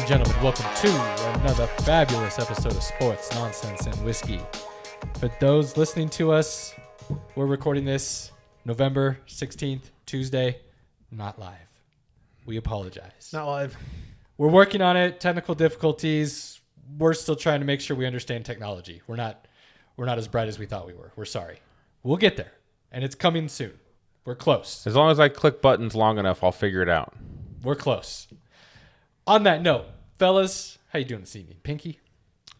gentlemen, welcome to another fabulous episode of Sports, Nonsense, and Whiskey. For those listening to us, we're recording this November 16th, Tuesday, not live. We apologize. Not live. We're working on it, technical difficulties. We're still trying to make sure we understand technology. We're not as bright as we thought we were. We're sorry. We'll get there, and it's coming soon. We're close. As long as I click buttons long enough, I'll figure it out. We're close. On that note, fellas, how you doing this evening? Pinky?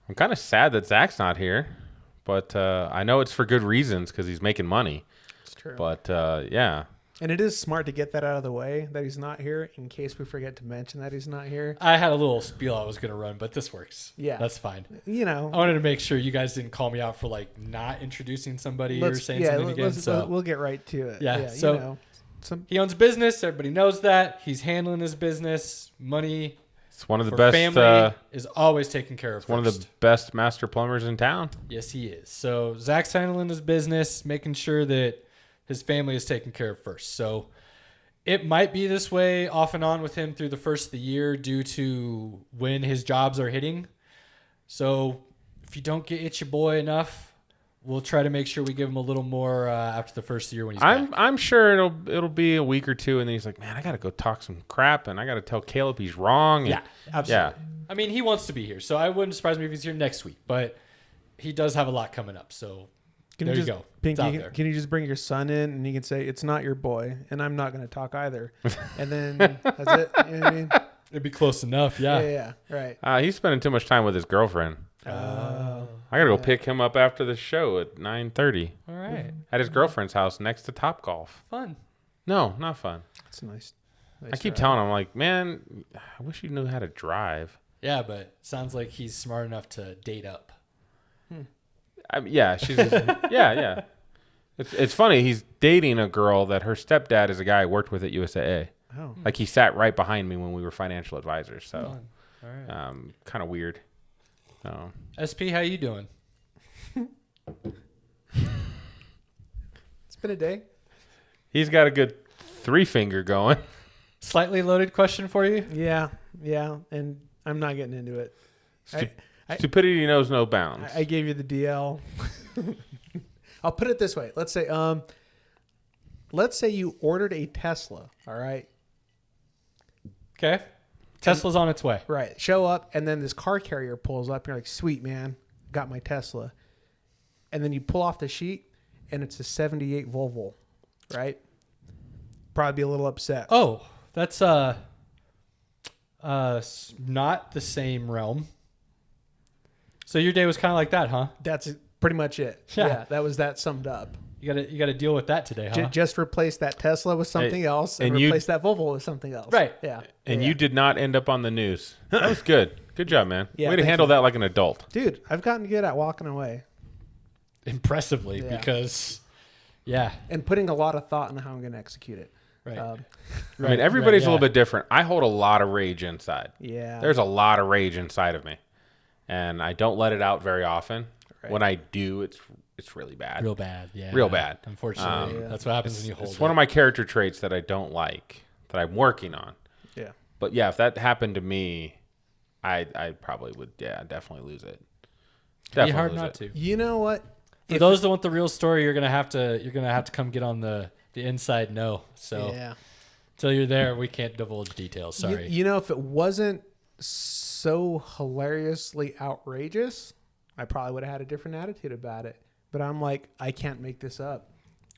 I'm kind of sad that Zach's not here, but I know it's for good reasons because he's making money. It's true. But yeah. And it is smart to get that out of the way, that he's not here, in case we forget to mention that he's not here. I had a little spiel I was going to run, but this works. Yeah. That's fine. You know. I wanted to make sure you guys didn't call me out for not introducing somebody or saying something again. So we'll get right to it. Yeah. So you know, he owns business. Everybody knows that. He's handling his business. Money. It's one of the for best. Family is always taken care of. One of the best master plumbers in town. Yes, he is. So Zach's handling his business, making sure that his family is taken care of first. So it might be this way off and on with him through the first of the year due to when his jobs are hitting. So if you don't get Itchy Boy enough, we'll try to make sure we give him a little more after the first year when he's back. I'm sure it'll be a week or two, and then he's like, man, I got to go talk some crap, and I got to tell Caleb he's wrong. And, Yeah, absolutely. Yeah. I mean, he wants to be here, so I wouldn't surprise me if he's here next week. But he does have a lot coming up, so there you go. It's out Pinky, there. can you just bring your son in and you can say, it's not your boy, and I'm not going to talk either. And then that's it. You know what I mean? It'd be close enough, yeah. Yeah, right. He's spending too much time with his girlfriend. Oh. I got to go pick him up after the show at 9:30 All right. at his girlfriend's house next to Topgolf. Fun. No, not fun. That's nice. I keep telling him, like, man, I wish you knew how to drive. Yeah, but sounds like he's smart enough to date up. Yeah, she's yeah. It's funny. He's dating a girl that her stepdad is a guy I worked with at USAA. Oh. Like, he sat right behind me when we were financial advisors. So, All right. kind of weird. Oh. SP, how you doing? It's been a day. He's got a good 3-finger going. Slightly loaded question for you. Yeah. And I'm not getting into it. Stupidity knows no bounds. I gave you the DL. I'll put it this way. Let's say you ordered a Tesla, all right? Okay. Tesla's on its way. Right. Show up, and then this car carrier pulls up. And you're like, sweet, man. Got my Tesla. And then you pull off the sheet, and it's a 78 Volvo, right? Probably be a little upset. Oh, that's not the same realm. So your day was kind of like that, huh? That's pretty much it. Yeah. That was that summed up. You got to deal with that today, huh? Just replace that Tesla with something else and replace that Volvo with something else. Right. Yeah. And you did not end up on the news. That was good. Good job, man. Yeah, Way to thank handle you. that like an adult. Dude, I've gotten good at walking away Impressively, Yeah. because, yeah. and putting a lot of thought into how I'm going to execute it. Right. I mean, everybody's a little bit different. I hold a lot of rage inside. Yeah. There's a lot of rage inside of me, and I don't let it out very often. Right. When I do, it's really bad. Real bad, yeah. Real bad. Unfortunately, that's what happens when you hold It's one of my character traits that I don't like, that I'm working on. Yeah. But yeah, if that happened to me, I probably would, definitely lose it. Be hard not to. You know what? For those that want the real story, you're gonna have to come get on the inside no. So Yeah. until you're there, we can't divulge details. Sorry. You know, if it wasn't so hilariously outrageous, I probably would have had a different attitude about it. But I'm like, I can't make this up.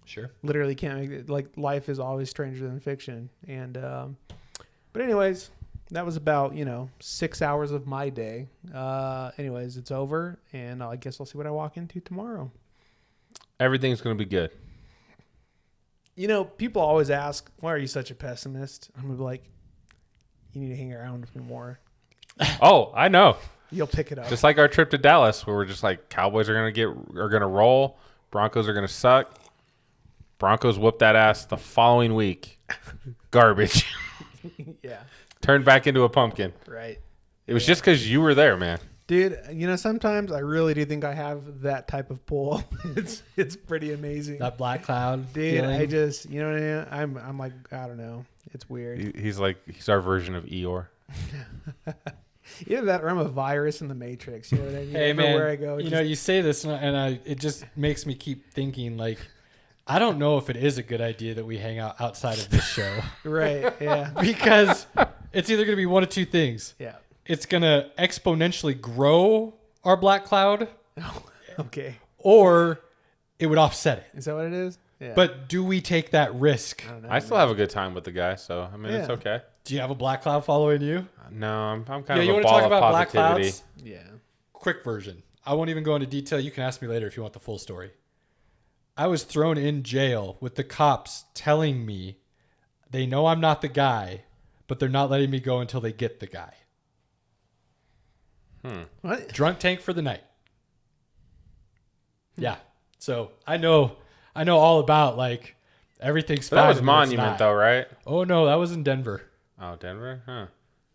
Sure. Literally can't make it. Like, life is always stranger than fiction. And, but anyways, that was about, 6 hours of my day. Anyways, it's over. And I guess I'll see what I walk into tomorrow. Everything's going to be good. People always ask, why are you such a pessimist? I'm going to be like, you need to hang around with me more. Oh, I know. You'll pick it up. Just like our trip to Dallas, where we're just like, Cowboys are gonna roll, Broncos are gonna suck. Broncos whooped that ass the following week. Garbage. Yeah. Turned back into a pumpkin. Right. It was just because you were there, man. Dude, sometimes I really do think I have that type of pull. It's pretty amazing. That black cloud. Dude, feeling. I just, what I mean? I'm like, I don't know. It's weird. He's our version of Eeyore. Either that or I'm a virus in the Matrix. You know what I mean? Hey, Everywhere man, I go, you say this, and it just makes me keep thinking, like, I don't know if it is a good idea that we hang out outside of this show. right, yeah. Because it's either going to be one of two things. Yeah. It's going to exponentially grow our black cloud, Okay. or it would offset it. Is that what it is? Yeah. But do we take that risk? I don't know. I still have a good time with the guy, so I mean it's Yeah. okay. Do you have a black cloud following you? No, I'm kind Yeah, of you a want to ball talk of about black positivity. clouds? Yeah. Quick version. I won't even go into detail. You can ask me later if you want the full story. I was thrown in jail with the cops telling me they know I'm not the guy, but they're not letting me go until they get the guy. What? Drunk tank for the night. Yeah. So I know all about like everything's But fine. that was and then it's Monument, not. though, right? Oh no, that was in Denver. Oh, Denver? Huh.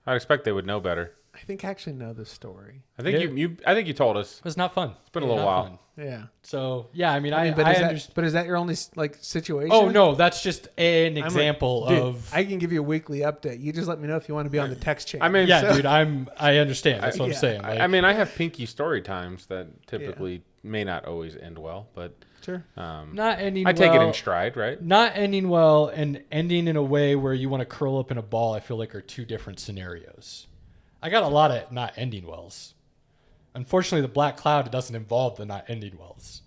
I'd expect they would know better. I think I actually know this story. I think Yeah. I think you told us. It was not fun. It's been a little while. Yeah. So yeah, I mean, I but understand. is that your only like situation? Oh no, that's just an I'm like, example dude, of. I can give you a weekly update. You just let me know if you want to be on the text chain. I mean, Yeah, So- dude, I understand. That's what I'm Yeah. saying. Like, I mean, I have pinky story times that typically may not always end well, but sure. not ending. I take it well- in stride, right? Not ending well and ending in a way where you want to curl up in a ball, I feel like are two different scenarios. I got a lot of not ending wells. Unfortunately, the black cloud doesn't involve the not ending wells.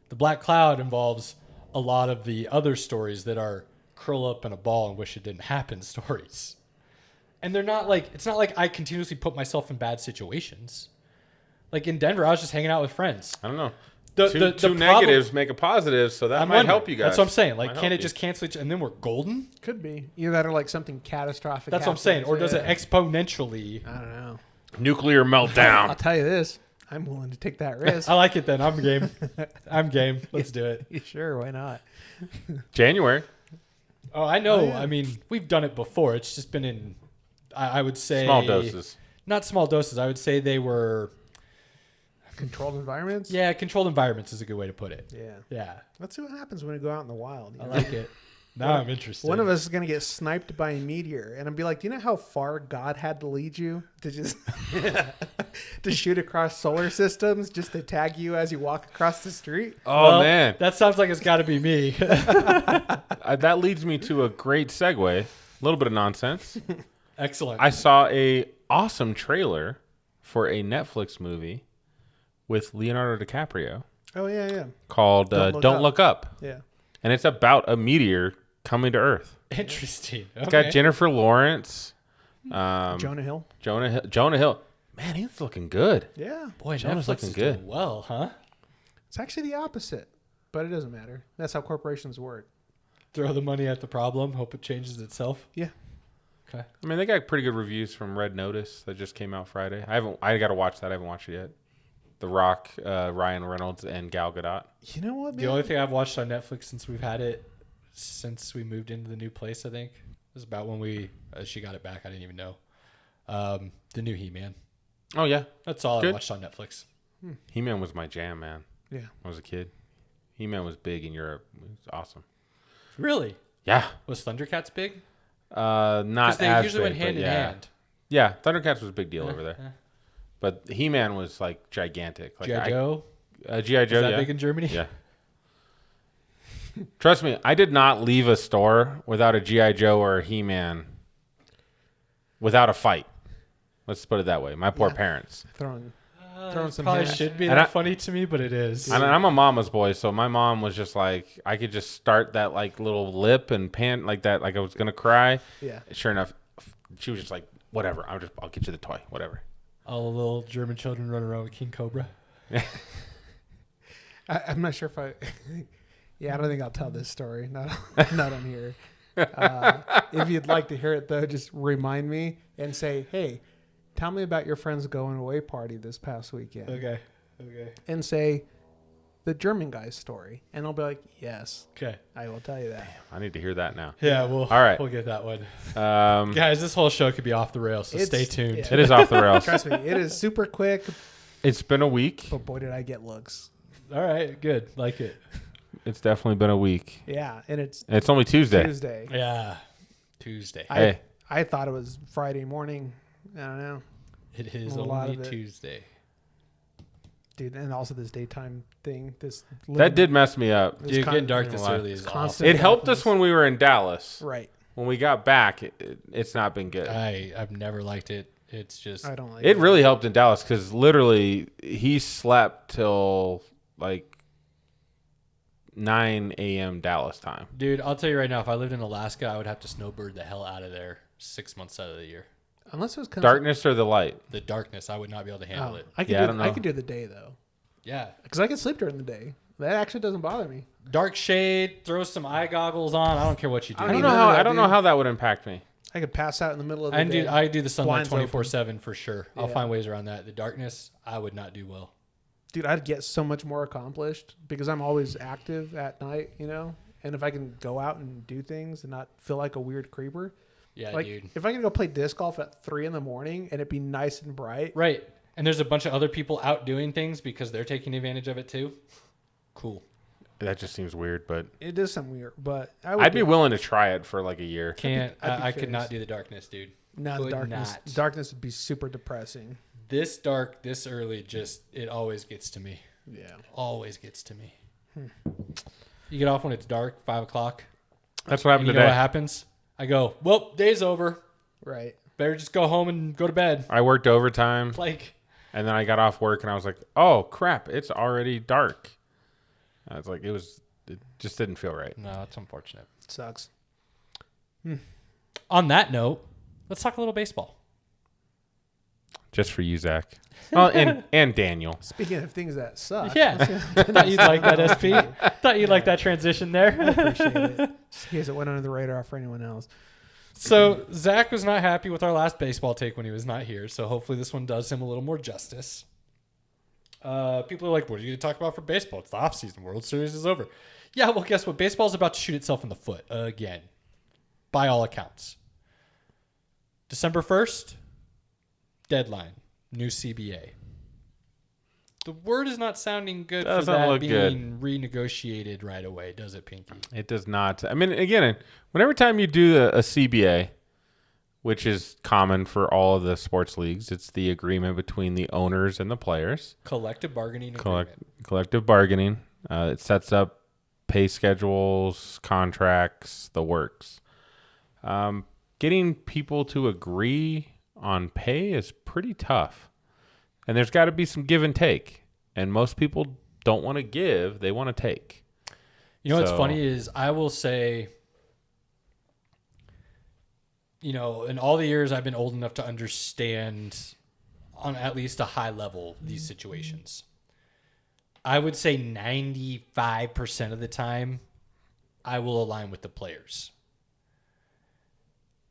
The black cloud involves a lot of the other stories that are curl up in a ball and wish it didn't happen stories. And they're not like, it's not like I continuously put myself in bad situations. Like in Denver, I was just hanging out with friends. I don't know. The Two problem- negatives make a positive, so that I'm might wondering. help you guys. That's what I'm saying. Like, Might can help it you. just cancel each and then we're golden? Could be either that or like something catastrophic. That's what I'm saying. Or does it happens. exponentially? I don't know. Nuclear I'll meltdown. tell you this. I'm willing to take that risk. I like it then. I'm game. I'm game. Let's do it. You sure? Why not? January. Oh, I know. Oh, yeah. I mean, we've done it before. It's just been in, I would say. Small doses. Not small doses. I would say they were, Controlled environments. yeah, controlled environments is a good way to put it. Yeah. Yeah. Let's see what happens when we go out in the wild. you I know? like it. Now I'm interested. One of us is gonna get sniped by a meteor, and I'd be like, "Do you know how far God had to lead you to just to shoot across solar systems just to tag you as you walk across the street?" Oh Well, man, That sounds like it's got to be me. that leads me to a great segue. A little bit of nonsense. Excellent. I saw a awesome trailer for a Netflix movie with Leonardo DiCaprio Oh yeah, called Don't Look Up. yeah. And it's about a meteor coming to Earth. Interesting. It's got Jennifer Lawrence, Jonah Hill. Jonah Hill. Man, he's looking good. Yeah, Boy, Jonah's Netflix looking is good. doing well, huh? it's actually the opposite, but it doesn't matter. That's how corporations work. Throw the money at the problem. Hope it changes itself. Yeah. Okay. I mean, they got pretty good reviews from Red Notice that just came out Friday. I got to watch that. I haven't watched it yet. The Rock, Ryan Reynolds, and Gal Gadot. You know what, man? The only thing I've watched on Netflix since we moved into the new place, I think, was about when she got it back. I didn't even know. The new He-Man. Oh yeah, That's all I Good. watched on Netflix. He-Man was my jam, man. Yeah. When I was a kid. He-Man was big in Europe. It was awesome. Really? Yeah. Was Thundercats big? Not Because they as usually big, went hand but in yeah. hand. Yeah, Thundercats was a big deal over there. Yeah. But He-Man was like gigantic. Like G.I. Joe? G.I. Joe, Is that yeah. big in Germany? Yeah. Trust me, I did not leave a store without a G.I. Joe or a He-Man without a fight. Let's put it that way. My poor parents. Throwing It some probably hash. should be And that I- funny to me, but it is. And I'm a mama's boy, so my mom was just like, I could just start that like little lip and pant like that, like I was gonna cry. Yeah. Sure enough, she was just like, whatever. I'll get you the toy, whatever. All the little German children running around with King Cobra. I'm not sure if I. Yeah, I don't think I'll tell this story. Not on here. If you'd like to hear it, though, just remind me and say, "Hey, tell me about your friend's going away party this past weekend." Okay. And say the German guy's story, and I'll be like, "Yes, Okay. I will tell you that." I need to hear that now. Yeah, All right. we'll get that one. Um, Guys, this whole show could be off the rails, so It's- stay tuned. yeah. it is off the rails. Trust me, it is super quick. It's been a week. But boy, did I get looks. All right, good. Like it. It's definitely been a week. Yeah, and it's And it's only Tuesday. Tuesday. Yeah. Tuesday. Hey. I thought it was Friday morning. I don't know. It is A lot only of it. Tuesday. Dude, and also this daytime thing. That did mess me up. This Dude, con- getting dark this Lie. early is Constant- It helped darkness. us when we were in Dallas. Right. When we got back, it's not been good. awesome. I've never liked it. It's just I don't like It really helped in Dallas because literally he slept till like 9 a.m. Dallas time. dude. I'll tell you right now, if I lived in Alaska, I would have to snowbird the hell out of there 6 months out of the year. Unless it was Darkness or the light? The darkness, I would not be able to handle it. I could Yeah, I do don't I know. could do the day though, Yeah, because I can sleep during the day. That actually doesn't bother me. dark shade, throw some eye goggles on. I don't care what you do. I I don't mean, know none how. of that, I don't know dude. how that would impact me. I could pass out in the middle of the I day. do the sunlight Blinds open. 24/7 for sure. I'll Yeah. find ways around that. The darkness, I would not do well. Dude, I'd get so much more accomplished because I'm always active at night, you know? And if I can go out and do things and not feel like a weird creeper, Yeah, like dude. if I could go play disc golf at 3 a.m. and it be nice and bright, Right. And there's a bunch of other people out doing things because they're taking advantage of it too. Cool. That just seems weird, but it is some weird. But I would I'd be willing to try it for like a year. Can't. I'd be I could not curious. do the darkness, dude. No, the Could darkness. not. Darkness would be super depressing. This dark, this early, just it always gets to me. Yeah. Always gets to me. You get off when it's dark, 5 o'clock. That's what And happened you know what today. happens? I go, well, day's over. Right. Better just go home and go to bed. I worked overtime, Like, and then I got off work, and I was like, "Oh crap! It's already dark." I was like, it just didn't feel right. no, it's unfortunate. Sucks. On that note, let's talk a little baseball. Just for you, Zach. Well, and Daniel. Speaking of things that suck. Yeah. Thought you'd like that, SP. Thought you'd like that transition there. Appreciate it. Just in case it went under the radar for anyone else. So Zach was not happy with our last baseball take when he was not here. So hopefully this one does him a little more justice. People are like, what are you going to talk about for baseball? It's the offseason. World Series is over. Yeah, well, guess what? Baseball's about to shoot itself in the foot again, by all accounts. December 1st, deadline, new CBA. The word is not sounding good for Doesn't that look being renegotiated right away, does it, Pinky? It does not. I mean, again, whenever time you do a CBA, which is common for all of the sports leagues, it's the agreement between the owners and the players. Collective bargaining agreement. Collective bargaining. It sets up pay schedules, contracts, the works. Getting people to agree on pay is pretty tough. And there's got to be some give and take. And most people don't want to give, they want to take. You know what's So- funny is I will say, you know, in all the years I've been old enough to understand on at least a high level these situations, I would say 95% of the time I will align with the players.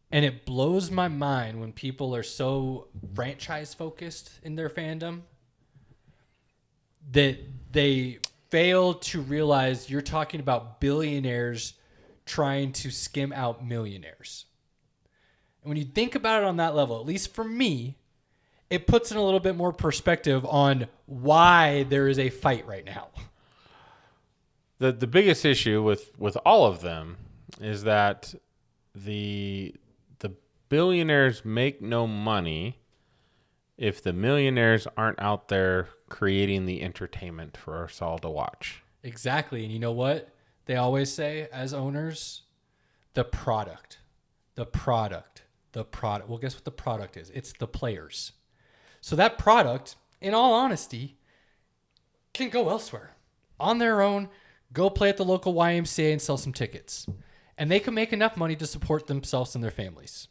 And it blows my mind when people are so franchise focused in their fandom that they fail to realize you're talking about billionaires trying to skim out millionaires. And when you think about it on that level, at least for me, it puts in a little bit more perspective on why there is a fight right now. The biggest issue with all of them is that the billionaires make no money if the millionaires aren't out there creating the entertainment for us all to watch. Exactly. And you know what? They always say as owners, the product. Well, guess what the product is? It's the players. So that product, in all honesty, can go elsewhere on their own, go play at the local YMCA and sell some tickets. And they can make enough money to support themselves and their families.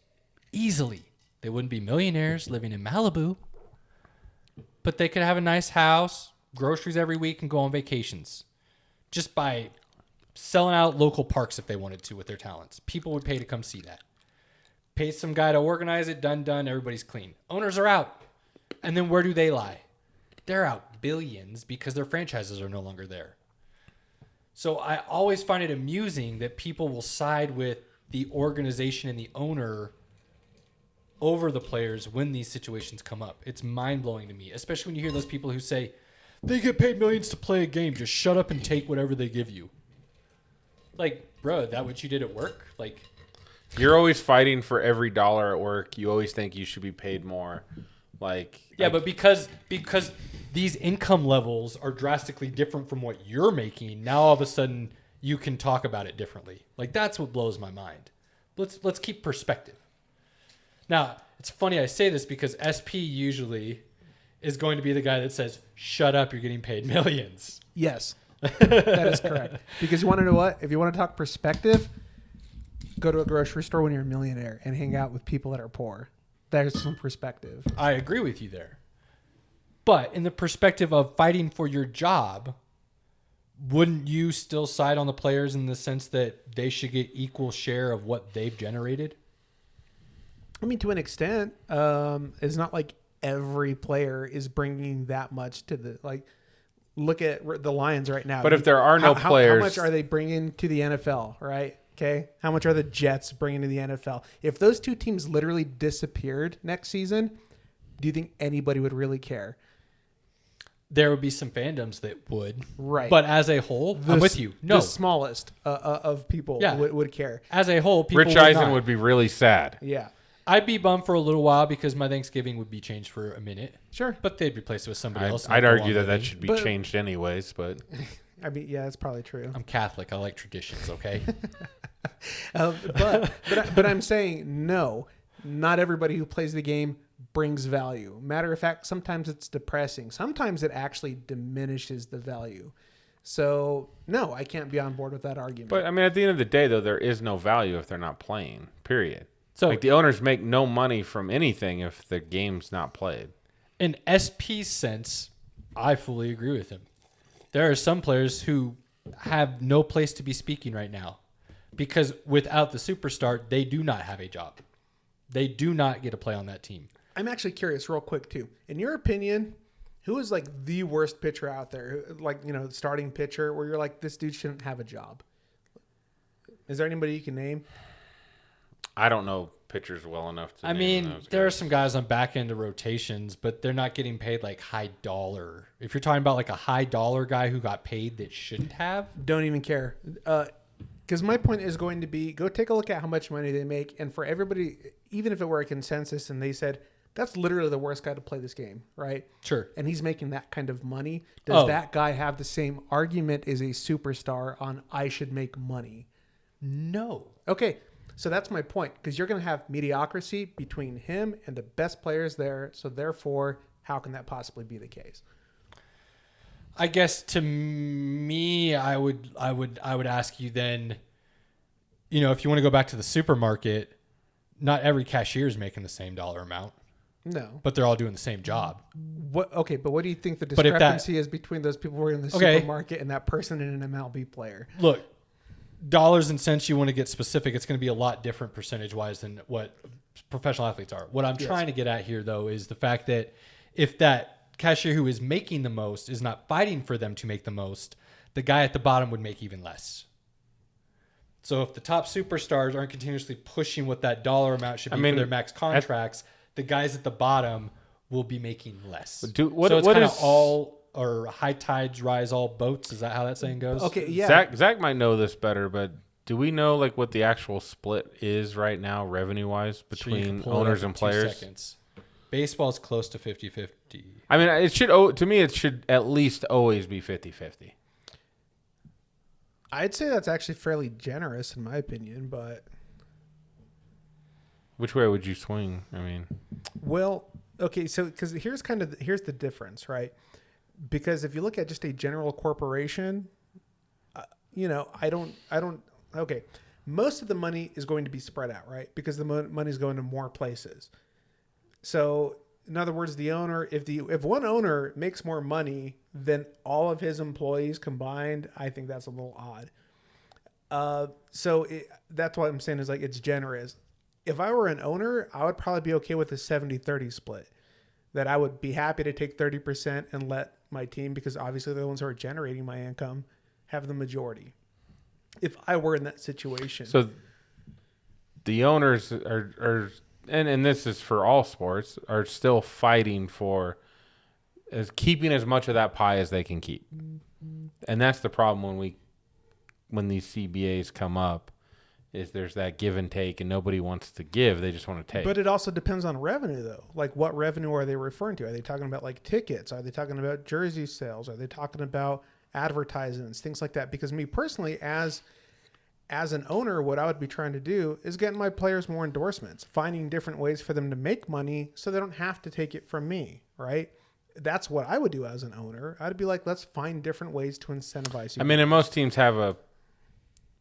Easily. They wouldn't be millionaires living in Malibu, but they could have a nice house, groceries every week, and go on vacations just by selling out local parks if they wanted to with their talents. People would pay to come see that. Pay some guy to organize it, done, everybody's clean. Owners are out. And then where do they lie? They're out billions because their franchises are no longer there. So I always find it amusing that people will side with the organization and the owner over the players when these situations come up. It's mind-blowing to me, especially when you hear those people who say, they get paid millions to play a game. Just shut up and take whatever they give you. Like, bro, is that what you did at work? Like, You're always fighting for every dollar at work. You always think you should be paid more. But because these income levels are drastically different from what you're making, now all of a sudden you can talk about it differently. Like, that's what blows my mind. Let's keep perspective. Now, it's funny I say this because SP usually is going to be the guy that says, "Shut up, you're getting paid millions." Yes, that is correct. Because you want to know what? If you want to talk perspective, go to a grocery store when you're a millionaire and hang out with people that are poor. There's some perspective. I agree with you there. But in the perspective of fighting for your job, wouldn't you still side on the players in the sense that they should get equal share of what they've generated? I mean, to an extent, it's not like every player is bringing that much to the, like, look at the Lions right now. But if there are no players, how much are they bringing to the NFL, right? Okay. How much are the Jets bringing to the NFL? If those two teams literally disappeared next season, do you think anybody would really care? There would be some fandoms that would. Right. But as a whole, I'm with you. No. The smallest of people would care. As a whole, people Rich Eisen would be really sad. Yeah. I'd be bummed for a little while because my Thanksgiving would be changed for a minute. Sure. But they'd replace it with somebody else. I'd argue that should be changed anyways, but... I mean, yeah, that's probably true. I'm Catholic. I like traditions, okay? But I'm saying, no, not everybody who plays the game brings value. Matter of fact, sometimes it's depressing. Sometimes it actually diminishes the value. So, no, I can't be on board with that argument. But, I mean, at the end of the day, though, there is no value if they're not playing, period. So, like, the owners make no money from anything if the game's not played. In SP's sense, I fully agree with him. There are some players who have no place to be speaking right now because without the superstar, they do not have a job. They do not get to play on that team. I'm actually curious real quick, too. In your opinion, who is, like, the worst pitcher out there? Like, you know, starting pitcher where you're like, this dude shouldn't have a job. Is there anybody you can name? I don't know pitchers well enough to I name mean, those there are guys. some guys on back end of rotations, but they're not getting paid like high dollar. If you're talking about like a high dollar guy who got paid that shouldn't have, Don't even care. Because my point is going to be, go take a look at how much money they make. And for everybody, even if it were a consensus and they said, that's literally the worst guy to play this game, right? sure. And he's making that kind of money. Does that guy have the same argument as a superstar on I should make money? No. Okay, so that's my point. Because you're going to have mediocrity between him and the best players there. So therefore, how can that possibly be the case? I guess to me, I would ask you then, you know, if you want to go back to the supermarket, not every cashier is making the same dollar amount. No. But they're all doing the same job. What? Okay, but what do you think the But if that- discrepancy is between those people working in the supermarket and that person in an MLB player? Look, dollars and cents, you want to get specific, it's going to be a lot different percentage-wise than what professional athletes are. What I'm trying to get at here, though, is the fact that if that cashier who is making the most is not fighting for them to make the most, the guy at the bottom would make even less. So if the top superstars aren't continuously pushing what that dollar amount should be for their max contracts, the guys at the bottom will be making less. So it's kind of all, or high tides rise all boats. Is that how that saying goes? Okay, yeah. Zach might know this better, but do we know like what the actual split is right now, revenue-wise, between owners and players? 2 seconds. Baseball's close to 50-50. I mean, it should to me it should at least always be 50-50. I'd say that's actually fairly generous in my opinion, but Which way would you swing? I mean, well, okay, so because here's the difference, right? Because if you look at just a general corporation, you know, I don't. Okay, most of the money is going to be spread out, right? Because the money is going to more places. So, in other words, the owner, if one owner makes more money than all of his employees combined, I think that's a little odd. That's what I'm saying is like it's generous. If I were an owner, I would probably be okay with a 70-30 split. That I would be happy to take 30% and let my team, because obviously they're the ones who are generating my income, have the majority. If I were in that situation. so the owners are and this is for all sports, are still fighting for keeping as much of that pie as they can keep. And that's the problem when these CBAs come up, is there's that give and take, and nobody wants to give; they just want to take. But it also depends on revenue, though. Like, what revenue are they referring to? Are they talking about like tickets? Are they talking about jersey sales? Are they talking about advertisements, things like that? Because me personally, as an owner, what I would be trying to do is getting my players more endorsements, finding different ways for them to make money so they don't have to take it from me, right? That's what I would do as an owner. I'd be like, let's find different ways to incentivize you. I mean, and most teams have a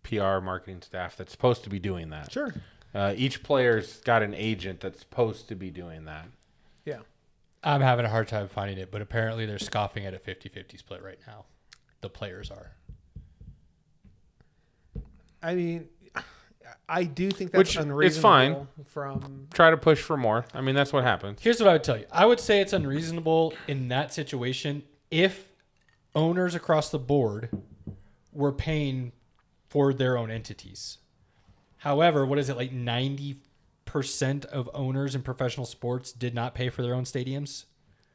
PR marketing staff that's supposed to be doing that. Sure. Each player's got an agent that's supposed to be doing that. Yeah. I'm having a hard time finding it, but apparently they're scoffing at a 50-50 split right now. The players are. I mean, I do think that's unreasonable. It's fine. From Try to push for more. I mean, that's what happens. Here's what I would tell you. I would say it's unreasonable in that situation if owners across the board were paying for their own entities. However, what is it, like 90% of owners in professional sports did not pay for their own stadiums?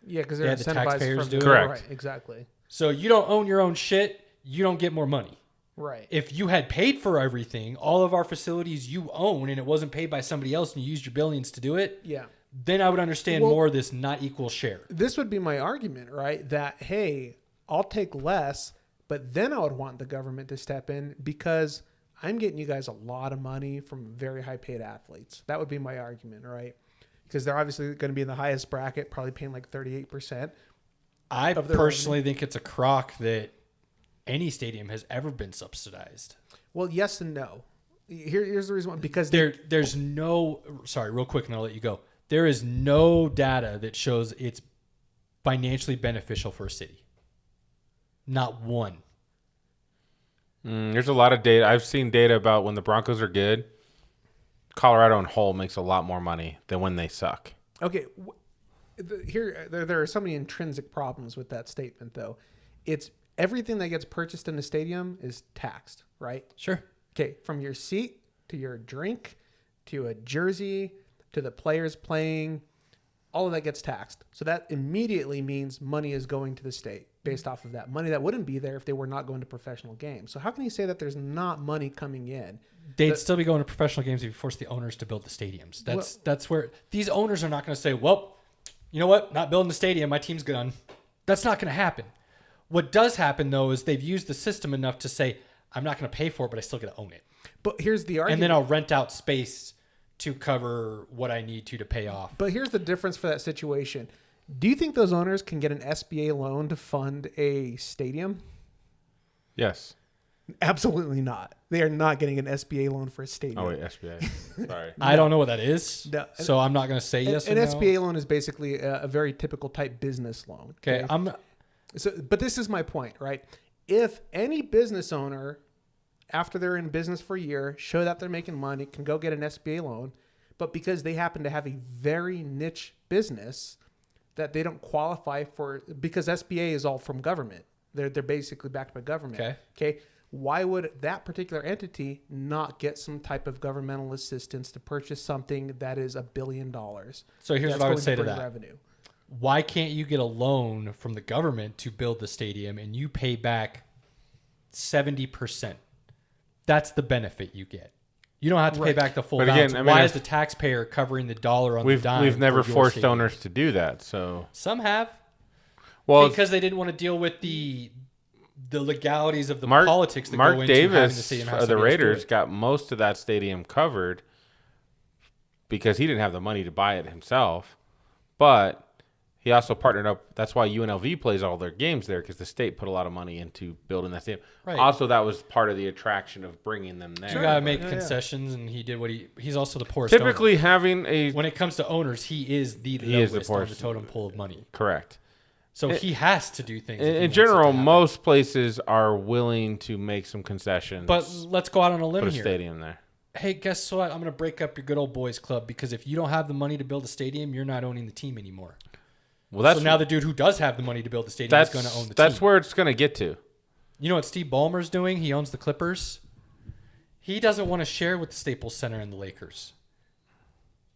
Yeah, because They they're had the incentivized taxpayers from do it. Correct. Right, exactly. So you don't own your own shit, you don't get more money. Right. If you had paid for everything, all of our facilities you own, and it wasn't paid by somebody else and you used your billions to do it, Yeah. then I would understand more this not equal share. This would be my argument, right? That, hey, I'll take less, but then I would want the government to step in because I'm getting you guys a lot of money from very high paid athletes. That would be my argument, right? Because they're obviously going to be in the highest bracket, probably paying like 38%. I personally think it's a crock that any stadium has ever been subsidized. Well, yes and no. Here's the reason why. Because There's no, sorry, real quick and I'll let you go. There is no data that shows it's financially beneficial for a city. Not one. There's a lot of data. I've seen data about when the Broncos are good, Colorado and whole makes a lot more money than when they suck. Okay, there are so many intrinsic problems with that statement, though. It's everything that gets purchased in the stadium is taxed, right? Sure. Okay, from your seat to your drink to a jersey to the players playing, all of that gets taxed. So that immediately means money is going to the state based off of that. Money that wouldn't be there if they were not going to professional games. So how can you say that there's not money coming in? They'd still be going to professional games if you force the owners to build the stadiums. That's where these owners are not going to say, well, you know what? Not building the stadium. My team's done. That's not going to happen. What does happen, though, is they've used the system enough to say, I'm not going to pay for it, but I still get to own it. But here's the argument. And then I'll rent out space to cover what I need to pay off. But here's the difference for that situation. Do you think those owners can get an SBA loan to fund a stadium? Yes. Absolutely not. They are not getting an SBA loan for a stadium. Oh, wait, SBA. Sorry. I don't know what that is, No. so I'm not going to say yes or An no. SBA loan is basically a very typical type business loan. Okay, But this is my point, right? If any business owner, after they're in business for a year, show that they're making money, can go get an SBA loan, but because they happen to have a very niche business that they don't qualify for, because SBA is all from government. They're basically backed by government. Okay. Why would that particular entity not get some type of governmental assistance to purchase something that is $1 billion? So here's what I would say to that. Revenue. Why can't you get a loan from the government to build the stadium and you pay back 70%? That's the benefit you get. You don't have to pay back the full But balance. again, I mean, why is the taxpayer covering the dollar on the dime? We've never for your forced stadium? owners to do that. So Some have. well, Because they didn't want to deal with the legalities of the Mark, politics that Mark go into having the Davis stadium. of the Raiders got most of that stadium covered because he didn't have the money to buy it himself, but he also partnered up. That's why UNLV plays all their games there, because the state put a lot of money into building that stadium. Right. Also, that was part of the attraction of bringing them there. So you got to make concessions, and he did what he's also the poorest Typically, owner. having a When it comes to owners, he is the is the lowest on the poorest. totem pole of money. correct. So he has to do things. if he In wants it general, to happen. most places are willing to make some concessions. But let's go out on a limb put a here. stadium there. Hey, guess what? I'm going to break up your good old boys club because if you don't have the money to build a stadium, you're not owning the team anymore. Well, that's So now the dude who does have the money to build the stadium is going to own the team. That's where it's going to get to. You know what Steve Ballmer's doing? He owns the Clippers. He doesn't want to share with the Staples Center and the Lakers.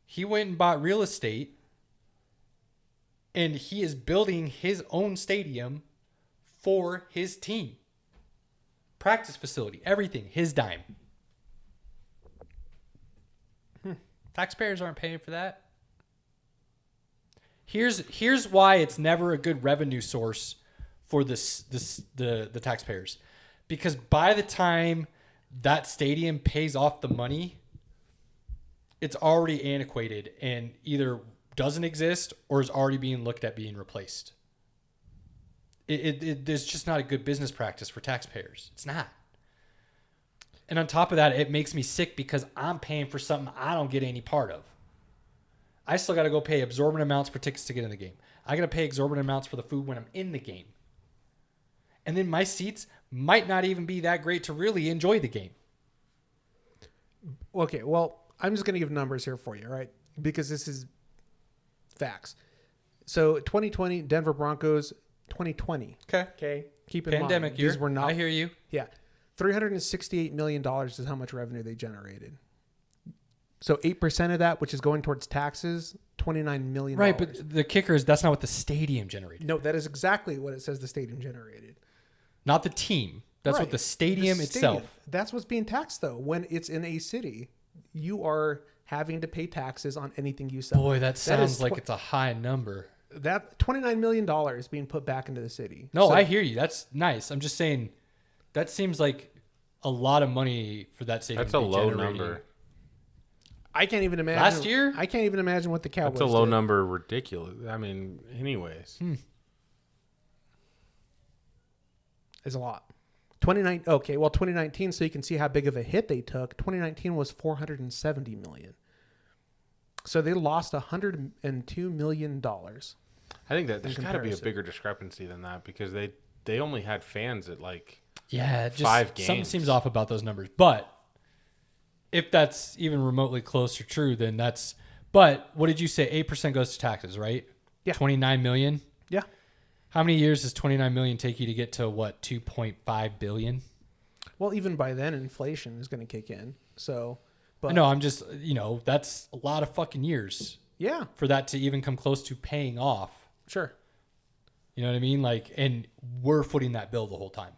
He went and bought real estate, and he is building his own stadium for his team. Practice facility, everything, his dime. Taxpayers aren't paying for that. Here's why it's never a good revenue source for the taxpayers. Because by the time that stadium pays off the money, it's already antiquated and either doesn't exist or is already being looked at being replaced. It's just not a good business practice for taxpayers. It's not. And on top of that, it makes me sick because I'm paying for something I don't get any part of. I still got to go pay exorbitant amounts for tickets to get in the game. I got to pay exorbitant amounts for the food when I'm in the game. And then my seats might not even be that great to really enjoy the game. Okay, well, I'm just going to give numbers here for you, right? Because this is facts. So 2020, Denver Broncos, 2020. Okay. Keep in Pandemic mind. year. These were not. I hear you. Yeah. $368 million is how much revenue they generated. So 8% of that, which is going towards taxes, $29 million. Right, but the kicker is that's not what the stadium generated. No, that is exactly what it says the stadium generated. Not the team. That's Right. what the stadium itself. That's what's being taxed, though. When it's in a city, you are having to pay taxes on anything you sell. Boy, that sounds like tw- it's a high number. That $29 million is being put back into the city. No, So- I hear you. That's nice. I'm just saying that seems like a lot of money for that stadium. That's a to be low generating. number. I can't even imagine. Last year? I can't even imagine what the Cowboys That's a low did. number. Ridiculous. I mean, anyways. Is a lot. 2019, so you can see how big of a hit they took. 2019 was $470 million. So they lost $102 million. I think that there's got to be a comparison. bigger discrepancy than that because they only had fans at like Yeah, just 5 something games. seems off about those numbers. But if that's even remotely close to true, then that's. But what did you say? 8% goes to taxes, right? Yeah. 29 million. Yeah. How many years does 29 million take you to get to what? 2.5 billion. Well, even by then, inflation is going to kick in. So, but No, I'm just that's a lot of fucking years yeah, for that to even come close to paying off. sure. You know what I mean? Like, and we're footing that bill the whole time.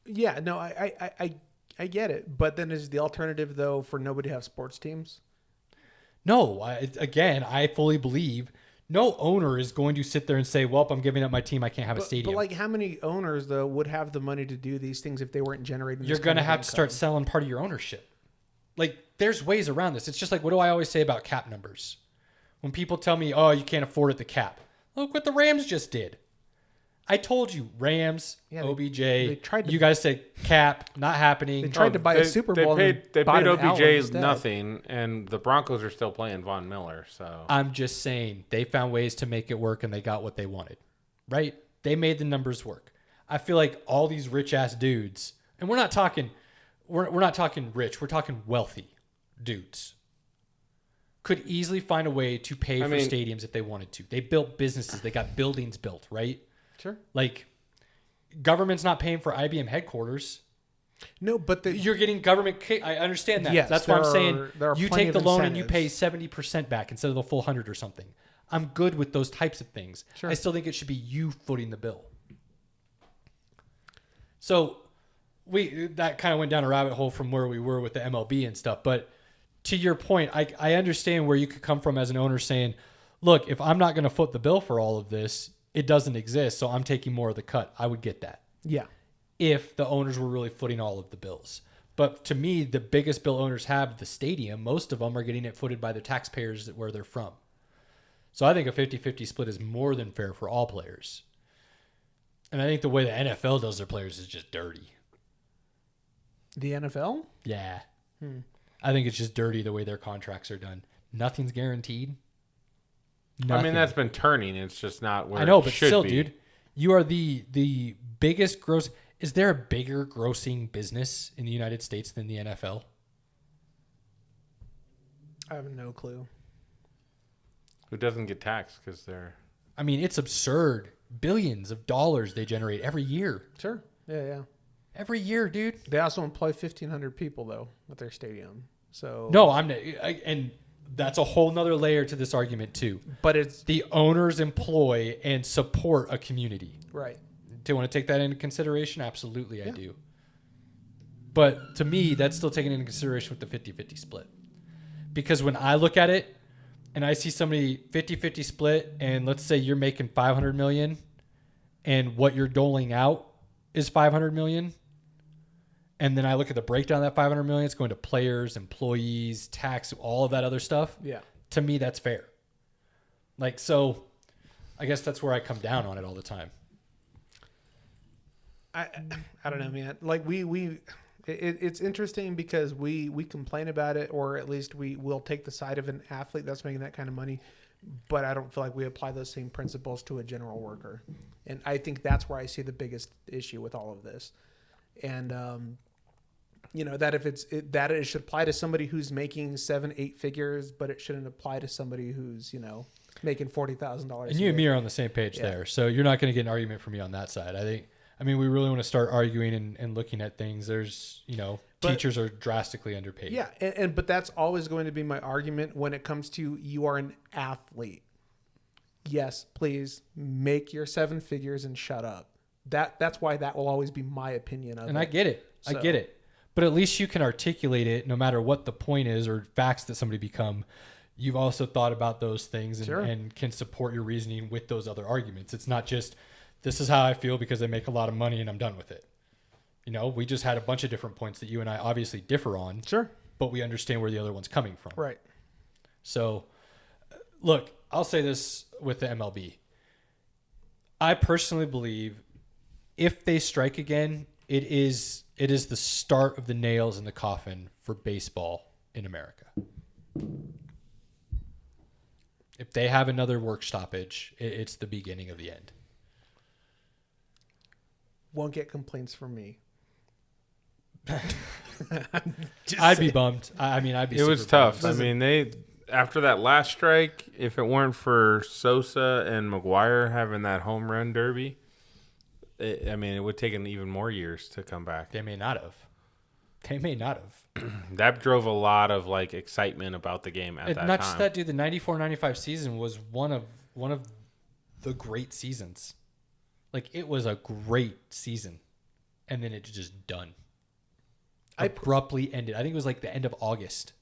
Yeah, no, I get it. But then is the alternative though for nobody to have sports teams? No, I fully believe no owner is going to sit there and say, well, I'm giving up my team. I can't have a stadium. But like how many owners though would have the money to do these things if they weren't generating this You're going to kind of have to start income? selling part of your ownership. Like, there's ways around this. It's just like, what do I always say about cap numbers? When people tell me, oh, you can't afford it, the cap. Look what the Rams just did. I told you, Rams, Yeah, OBJ. they tried to- you guys said cap, not happening. They tried to buy a Super Bowl. They and paid bought an Allen OBJ instead. nothing, and the Broncos are still playing Von Miller. So I'm just saying they found ways to make it work and they got what they wanted, right? They made the numbers work. I feel like all these rich ass dudes, and we're not talking rich, we're talking wealthy dudes, could easily find a way to pay for stadiums if they wanted to. They built businesses, they got buildings built, right? Sure. Like, government's not paying for IBM headquarters. No, but You're getting government. I understand that. Yes, That's why I'm there saying are you plenty take the of loan and you incentives. pay 70% back instead of the full 100 or something. I'm good with those types of things. Sure. I still think it should be you footing the bill. So that kind of went down a rabbit hole from where we were with the MLB and stuff. But to your point, I understand where you could come from as an owner saying, look, if I'm not going to foot the bill for all of this, it doesn't exist. So I'm taking more of the cut. I would get that yeah, if the owners were really footing all of the bills. But to me, the biggest bill owners have the stadium. Most of them are getting it footed by the taxpayers where they're from. So I think a 50-50 split is more than fair for all players. And I think the way the NFL does their players is just dirty. the NFL. Yeah. I think it's just dirty the way their contracts are done. Nothing's guaranteed. I Nothing. mean, that's been turning. It's just not where I know, it but should still, be. dude, you are the biggest gross. Is there a bigger grossing business in the United States than the NFL? I have no clue. Who doesn't get taxed because they're I mean, it's absurd. Billions of dollars they generate every year. Sure. Yeah. Every year, dude. They also employ 1,500 people though at their stadium. So No, and that's a whole nother layer to this argument too. but it's The owners employ and support a community. right. Do you want to take that into consideration? Absolutely, I do. But to me, that's still taken into consideration with the 50-50 split. Because when I look at it and I see somebody 50-50 split, and let's say you're making $500 million and what you're doling out is $500 million. And then I look at the breakdown of that $500 million, it's going to players, employees, tax, all of that other stuff. Yeah. To me, that's fair. Like, so I guess that's where I come down on it all the time. I don't know, man. Like it's interesting because we complain about it, or at least we will take the side of an athlete that's making that kind of money, but I don't feel like we apply those same principles to a general worker. And I think that's where I see the biggest issue with all of this. And, that if it should apply to somebody who's making 7-8 figures, but it shouldn't apply to somebody who's, making $40,000. And you and me are on the same page there. So you're not going to get an argument from me on that side. We really want to start arguing and looking at things. There's, teachers are drastically underpaid. Yeah. But that's always going to be my argument when it comes to you are an athlete. Yes, please make your 7 figures and shut up. That's why that will always be my opinion of it. And I get it. I get it. But at least you can articulate it no matter what the point is or facts that somebody become. You've also thought about those things and can support your reasoning with those other arguments. It's not just, this is how I feel because I make a lot of money and I'm done with it. We just had a bunch of different points that you and I obviously differ on. Sure. But we understand where the other one's coming from. Right. So, look, I'll say this with the MLB. I personally believe if they strike again, it is the start of the nails in the coffin for baseball in America. If they have another work stoppage, it's the beginning of the end. Won't get complaints from me. I'd be bummed. I'd be. It was tough. They after that last strike, if it weren't for Sosa and McGuire having that home run derby, it would take even more years to come back. They may not have. That drove a lot of excitement about the game at that time. Not just that, dude. The 94-95 season was one of the great seasons. It was a great season, and then it's just done. Abruptly ended. I think it was the end of August.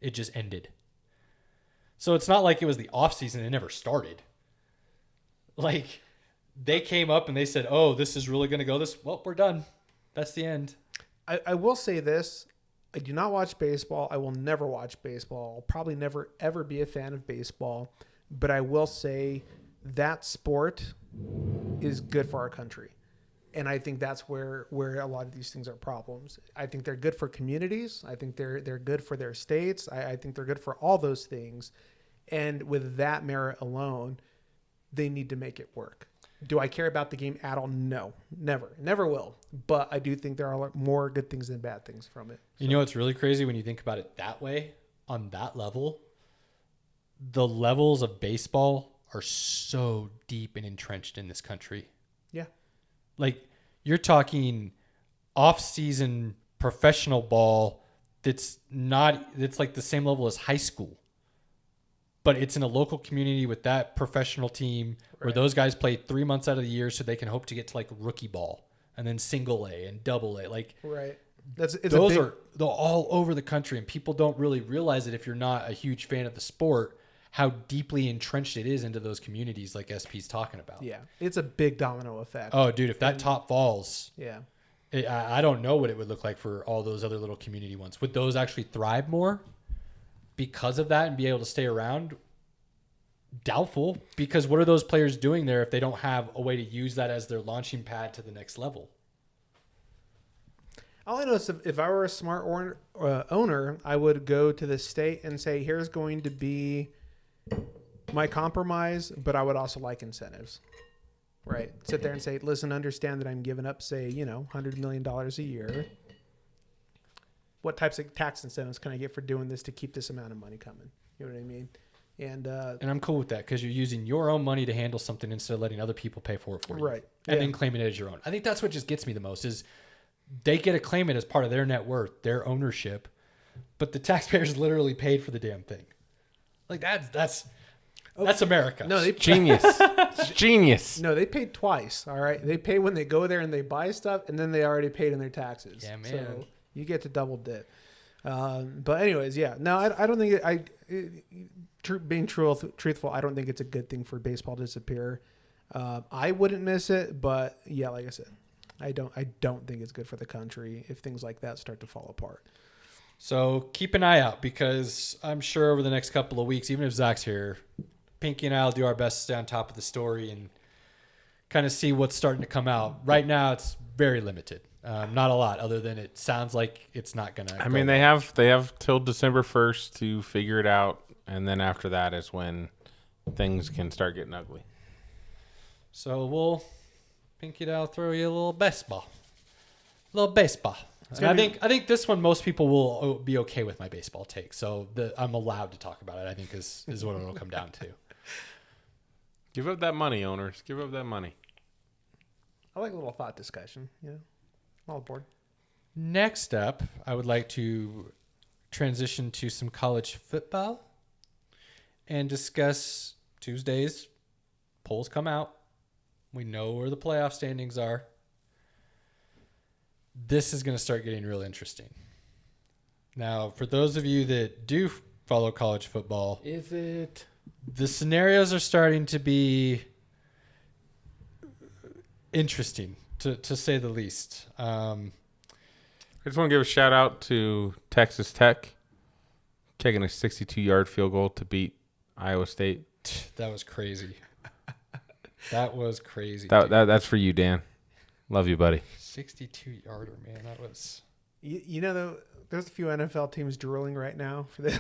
It just ended. So it's not like it was the off season. It never started. They came up and they said, "Oh, this is really going to go this. Well, we're done. That's the end." I will say this. I do not watch baseball. I will never watch baseball. I'll probably never, ever be a fan of baseball. But I will say that sport is good for our country. And I think that's where a lot of these things are problems. I think they're good for communities. I think they're good for their states. I think they're good for all those things. And with that merit alone, they need to make it work. Do I care about the game at all? No, never will. But I do think there are more good things than bad things from it. So. You know what's really crazy when you think about it that way, on that level? The levels of baseball are so deep and entrenched in this country. Yeah. You're talking off-season professional ball that's the same level as high school. But it's in a local community with that professional team where those guys play 3 months out of the year so they can hope to get to rookie ball and then single A and double A. Right. They're all over the country, and people don't really realize it if you're not a huge fan of the sport, how deeply entrenched it is into those communities like SP's talking about. Yeah. It's a big domino effect. Oh, dude, if that top falls, yeah, I don't know what it would look like for all those other little community ones. Would those actually thrive more because of that and be able to stay around? Doubtful, because what are those players doing there if they don't have a way to use that as their launching pad to the next level? All I know is if I were a smart owner, I would go to the state and say, here's going to be my compromise, but I would also like incentives. Right? Sit there and say, listen, understand that I'm giving up, say, $100 million a year. What types of tax incentives can I get for doing this to keep this amount of money coming? You know what I mean? And I'm cool with that because you're using your own money to handle something instead of letting other people pay for it for you. Right. And then claiming it as your own. I think that's what just gets me the most is they get to claim it as part of their net worth, their ownership, but the taxpayers literally paid for the damn thing. That's America. No, genius. It's genius. No, they paid twice. All right. They pay when they go there and they buy stuff, and then they already paid in their taxes. Yeah, man. So you get to double dip. But anyways, yeah. No, I don't think being truthful, I don't think it's a good thing for baseball to disappear. I wouldn't miss it, but yeah, like I said, I don't think it's good for the country if things like that start to fall apart. So keep an eye out, because I'm sure over the next couple of weeks, even if Zach's here, Pinky and I will do our best to stay on top of the story and kind of see what's starting to come out. Right now, it's very limited. Not a lot, other than it sounds like it's not going to. I mean, they have till December 1st to figure it out, and then after that is when things can start getting ugly. So Pinky and I'll throw you a little baseball. And I think this one most people will be okay with my baseball take. So I'm allowed to talk about it, I think, is what it'll come down to. Give up that money, owners. Give up that money. I like a little thought discussion. Yeah, I'm all aboard. Next up, I would like to transition to some college football and discuss Tuesdays. Polls come out. We know where the playoff standings are. This is going to start getting real interesting. Now, for those of you that do follow college football, the scenarios are starting to be interesting, to say the least. I just want to give a shout out to Texas Tech kicking a 62-yard field goal to beat Iowa State. That was crazy. That was crazy. That's for you, Dan. Love you, buddy. 62-yarder, man. That was. You know, though, there's a few NFL teams drooling right now for the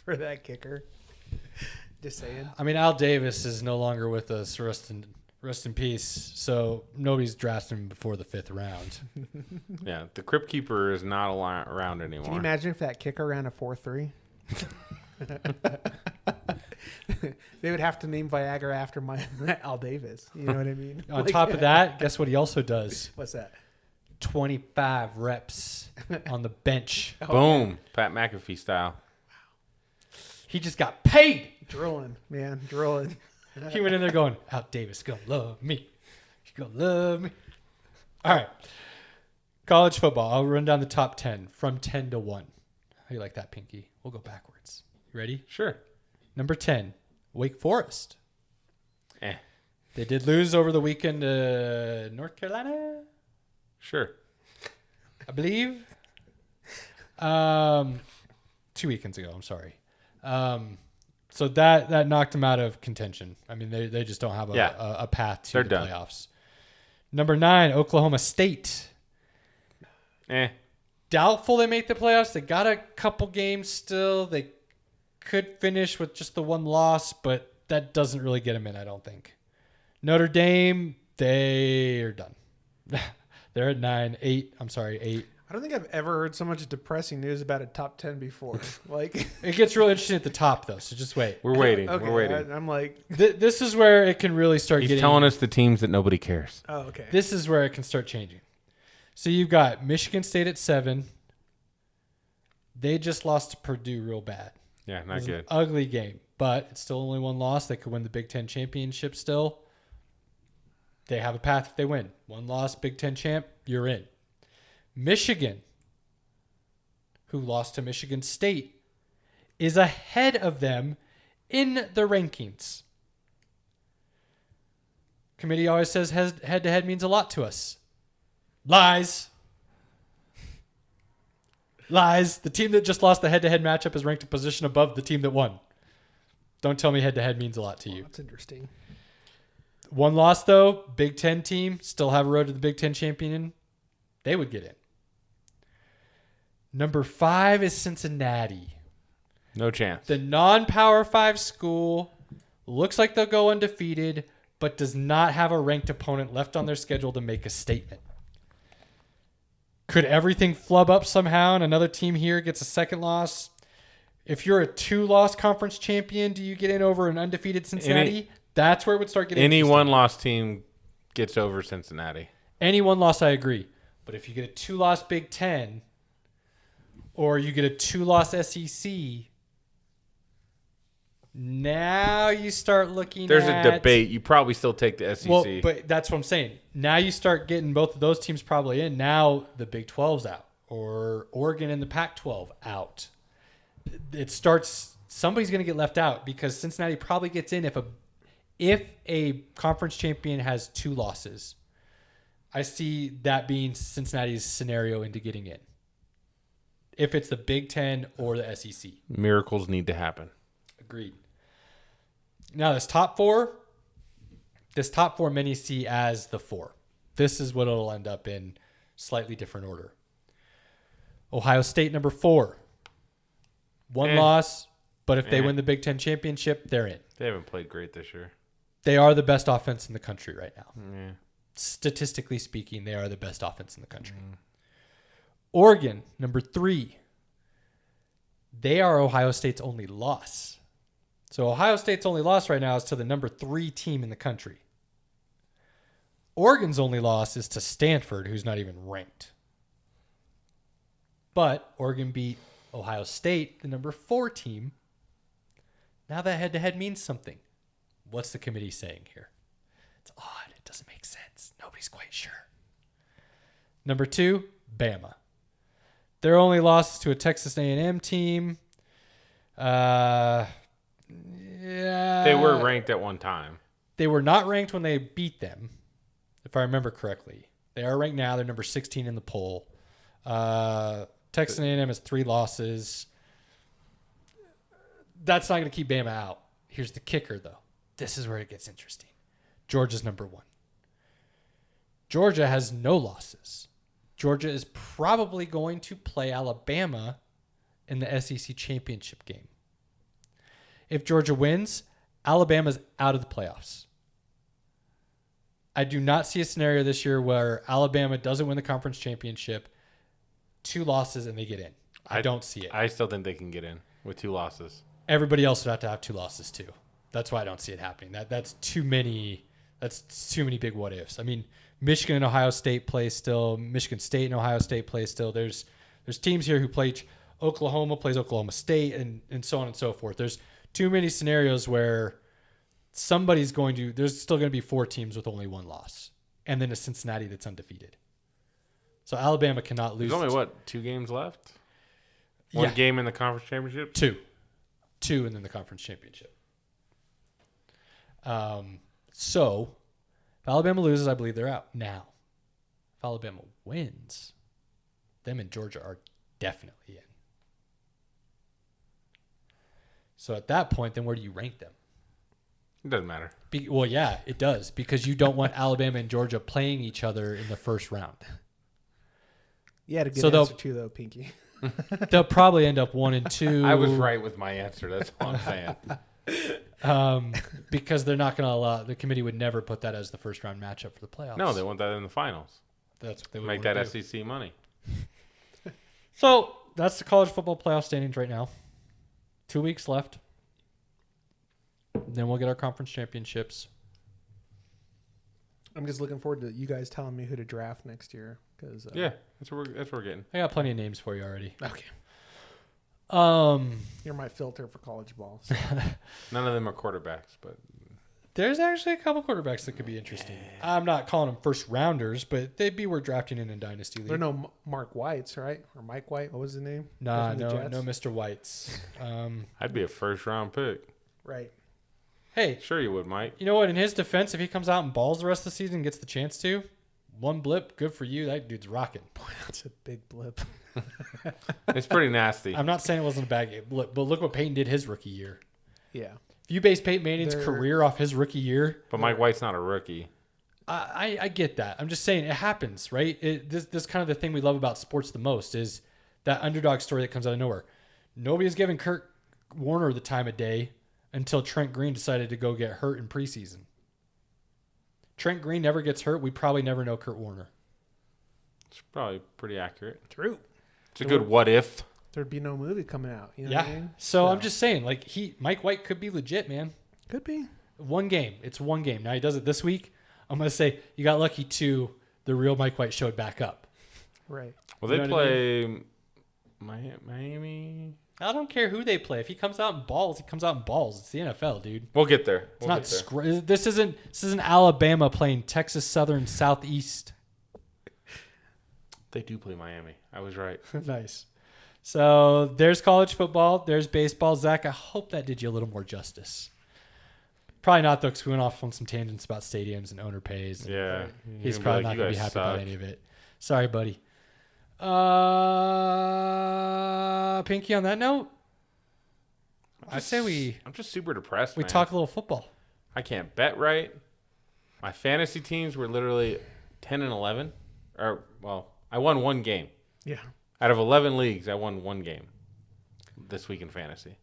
for that kicker. Just saying. I mean, Al Davis is no longer with us. Rest in peace. So nobody's drafting him before the 5th round. Yeah, the Crypt Keeper is not around anymore. Can you imagine if that kicker ran a 4.3? They would have to name Viagra after Al Davis. You know what I mean? On top of that, guess what he also does? What's that? 25 reps on the bench. Boom. Pat McAfee style. He just got paid. Drilling, man. Drilling. He went in there going, Al Davis gonna love me. He's gonna love me. All right. College football. I'll run down the top 10 from 10 to 1. How do you like that, Pinky? We'll go backwards. You ready? Sure. Number 10, Wake Forest. Eh. They did lose over the weekend to North Carolina, Sure. I believe. 2 weekends ago, I'm sorry. So that knocked them out of contention. I mean, they just don't have a path to the playoffs. Number 9, Oklahoma State. Doubtful they make the playoffs. They got a couple games still. They could finish with just the one loss, but that doesn't really get them in, I don't think. Notre Dame, they are done. They're at 8. I don't think I've ever heard so much depressing news about a top 10 before. Like, it gets real interesting at the top, though, so just wait. We're waiting. Okay, We're waiting. I'm like... This is where it can really start He's getting... telling us the teams that nobody cares. Oh, okay. This is where it can start changing. So you've got Michigan State at 7. They just lost to Purdue real bad. Yeah, It not was good. an ugly game, but it's still only one loss. They could win the Big Ten championship still. They have a path if they win. One loss, Big Ten champ, you're in. Michigan, who lost to Michigan State, is ahead of them in the rankings. Committee always says head-to-head means a lot to us. Lies. Lies. The team that just lost the head-to-head matchup is ranked a position above the team that won. Don't tell me head-to-head means a lot to you. That's interesting. One loss, though, Big Ten team, still have a road to the Big Ten champion. They would get in. Number 5 is Cincinnati. No chance. The non-Power 5 school looks like they'll go undefeated, but does not have a ranked opponent left on their schedule to make a statement. Could everything flub up somehow and another team here gets a second loss? If you're a 2-loss conference champion, do you get in over an undefeated Cincinnati? That's where it would start getting Any interesting. one-loss team gets over Cincinnati. Any one loss, I agree. But if you get a 2-loss Big Ten or you get a 2-loss SEC, now you start looking There's at... a debate. You probably still take the SEC. Well, but that's what I'm saying. Now you start getting both of those teams probably in. Now the Big 12's out. or Oregon in the Pac-12 out. It starts, somebody's going to get left out because Cincinnati probably gets in if a conference champion has 2 losses. I see that being Cincinnati's scenario into getting in. If it's the Big Ten or the SEC. Miracles need to happen. Agreed. Now this top four many see as the 4. This is what it'll end up in, slightly different order. Ohio State number 4. 1 loss, but if they win the Big Ten championship, they're in. They haven't played great this year. They are the best offense in the country right now. Yeah. Statistically speaking, they are the best offense in the country. Oregon, number 3. They are Ohio State's only loss. So Ohio State's only loss right now is to the number 3 team in the country. Oregon's only loss is to Stanford, who's not even ranked. But Oregon beat Ohio State, the number 4 team. Now that head-to-head means something. What's the committee saying here? It's odd. It doesn't make sense. Nobody's quite sure. Number 2, Bama. Their only loss is to a Texas A&M team. They were ranked at one time. They were not ranked when they beat them, if I remember correctly. They are ranked now. They're number 16 in the poll. Texas A&M has 3 losses. That's not going to keep Bama out. Here's the kicker, though. This is where it gets interesting. Georgia's number 1. Georgia has no losses. Georgia is probably going to play Alabama in the SEC championship game. If Georgia wins, Alabama's out of the playoffs. I do not see a scenario this year where Alabama doesn't win the conference championship, 2 losses, and they get in. I don't see it. I still think they can get in with 2 losses. Everybody else would have to have 2 losses too. That's why I don't see it happening. That's too many. That's too many big what ifs. I mean, Michigan and Ohio State play still. Michigan State and Ohio State play still. There's teams here who play. Oklahoma plays Oklahoma State, and so on and so forth. There's too many scenarios where there's still going to be 4 teams with only 1 loss, and then a Cincinnati that's undefeated. So Alabama cannot lose. There's only 2 games left? One game in the conference championship? 2, and then the conference championship. So if Alabama loses, I believe they're out. Now, if Alabama wins, them and Georgia are definitely in. So at that point, then where do you rank them? It doesn't matter. Well, yeah, it does, because you don't want Alabama and Georgia playing each other in the first round. You had a good answer too, though, Pinky. They'll probably end up 1 and 2. I was right with my answer. That's all I'm saying. Because they're not going to allow, the committee would never put that as the first round matchup for the playoffs. No, they want that in the finals. That's what they would make want that to do. SEC money. So that's the college football playoff standings right now. 2 weeks left. Then we'll get our conference championships. I'm just looking forward to you guys telling me who to draft next year. Cause, Yeah, that's what we're getting. I got plenty of names for you already. Okay. You're my filter for college ball. So. None of them are quarterbacks, but There's actually a couple quarterbacks that could be interesting. I'm not calling them first rounders, but they'd be worth drafting in a dynasty league. There are no Mark Whites, right? Or Mike White. What was his name? Nah, From the no Jets? Mr. Whites. I'd be a first round pick. Right. Hey, Sure you would, Mike. you know what? In his defense, if he comes out and balls the rest of the season and gets the chance to, 1 blip, good for you. That dude's rocking. Boy, that's a big blip. It's pretty nasty. I'm not saying it wasn't a bad game, but look what Peyton did his rookie year. Yeah. If you base Peyton Manning's career off his rookie year, But Mike White's not a rookie. I get that. I'm just saying it happens, right? This kind of the thing we love about sports the most is that underdog story that comes out of nowhere. Nobody's giving Kurt Warner the time of day until Trent Green decided to go get hurt in preseason. Trent Green never gets hurt. We probably never know Kurt Warner. It's probably pretty accurate. True. It's a good what if. There'd be no movie coming out. You know Yeah. what I mean? So I'm just saying, like Mike White could be legit, man. Could be. 1 game. It's 1 game. Now he does it this week. I'm going to say you got lucky too. The real Mike White showed back up. Right. Well, You they know what I play Miami. I don't care who they play. If he comes out in balls, he comes out in balls. It's the NFL, dude. We'll get there. It's not. This isn't Alabama playing Texas Southern Southeast. They do play Miami. I was right. Nice. So there's college football. There's baseball. Zach, I hope that did you a little more justice. Probably not, though, because we went off on some tangents about stadiums and owner pays. And Yeah. he's You're probably gonna not be going like, to be "You happy guys about suck." any of it. Sorry, buddy. Pinky, on that note, I say I'm just super depressed, we man. talk a little football. I can't bet right. My fantasy teams were literally 10 and 11. Or, well, I won one game. Yeah. Out of 11 leagues, I won one game this week in fantasy.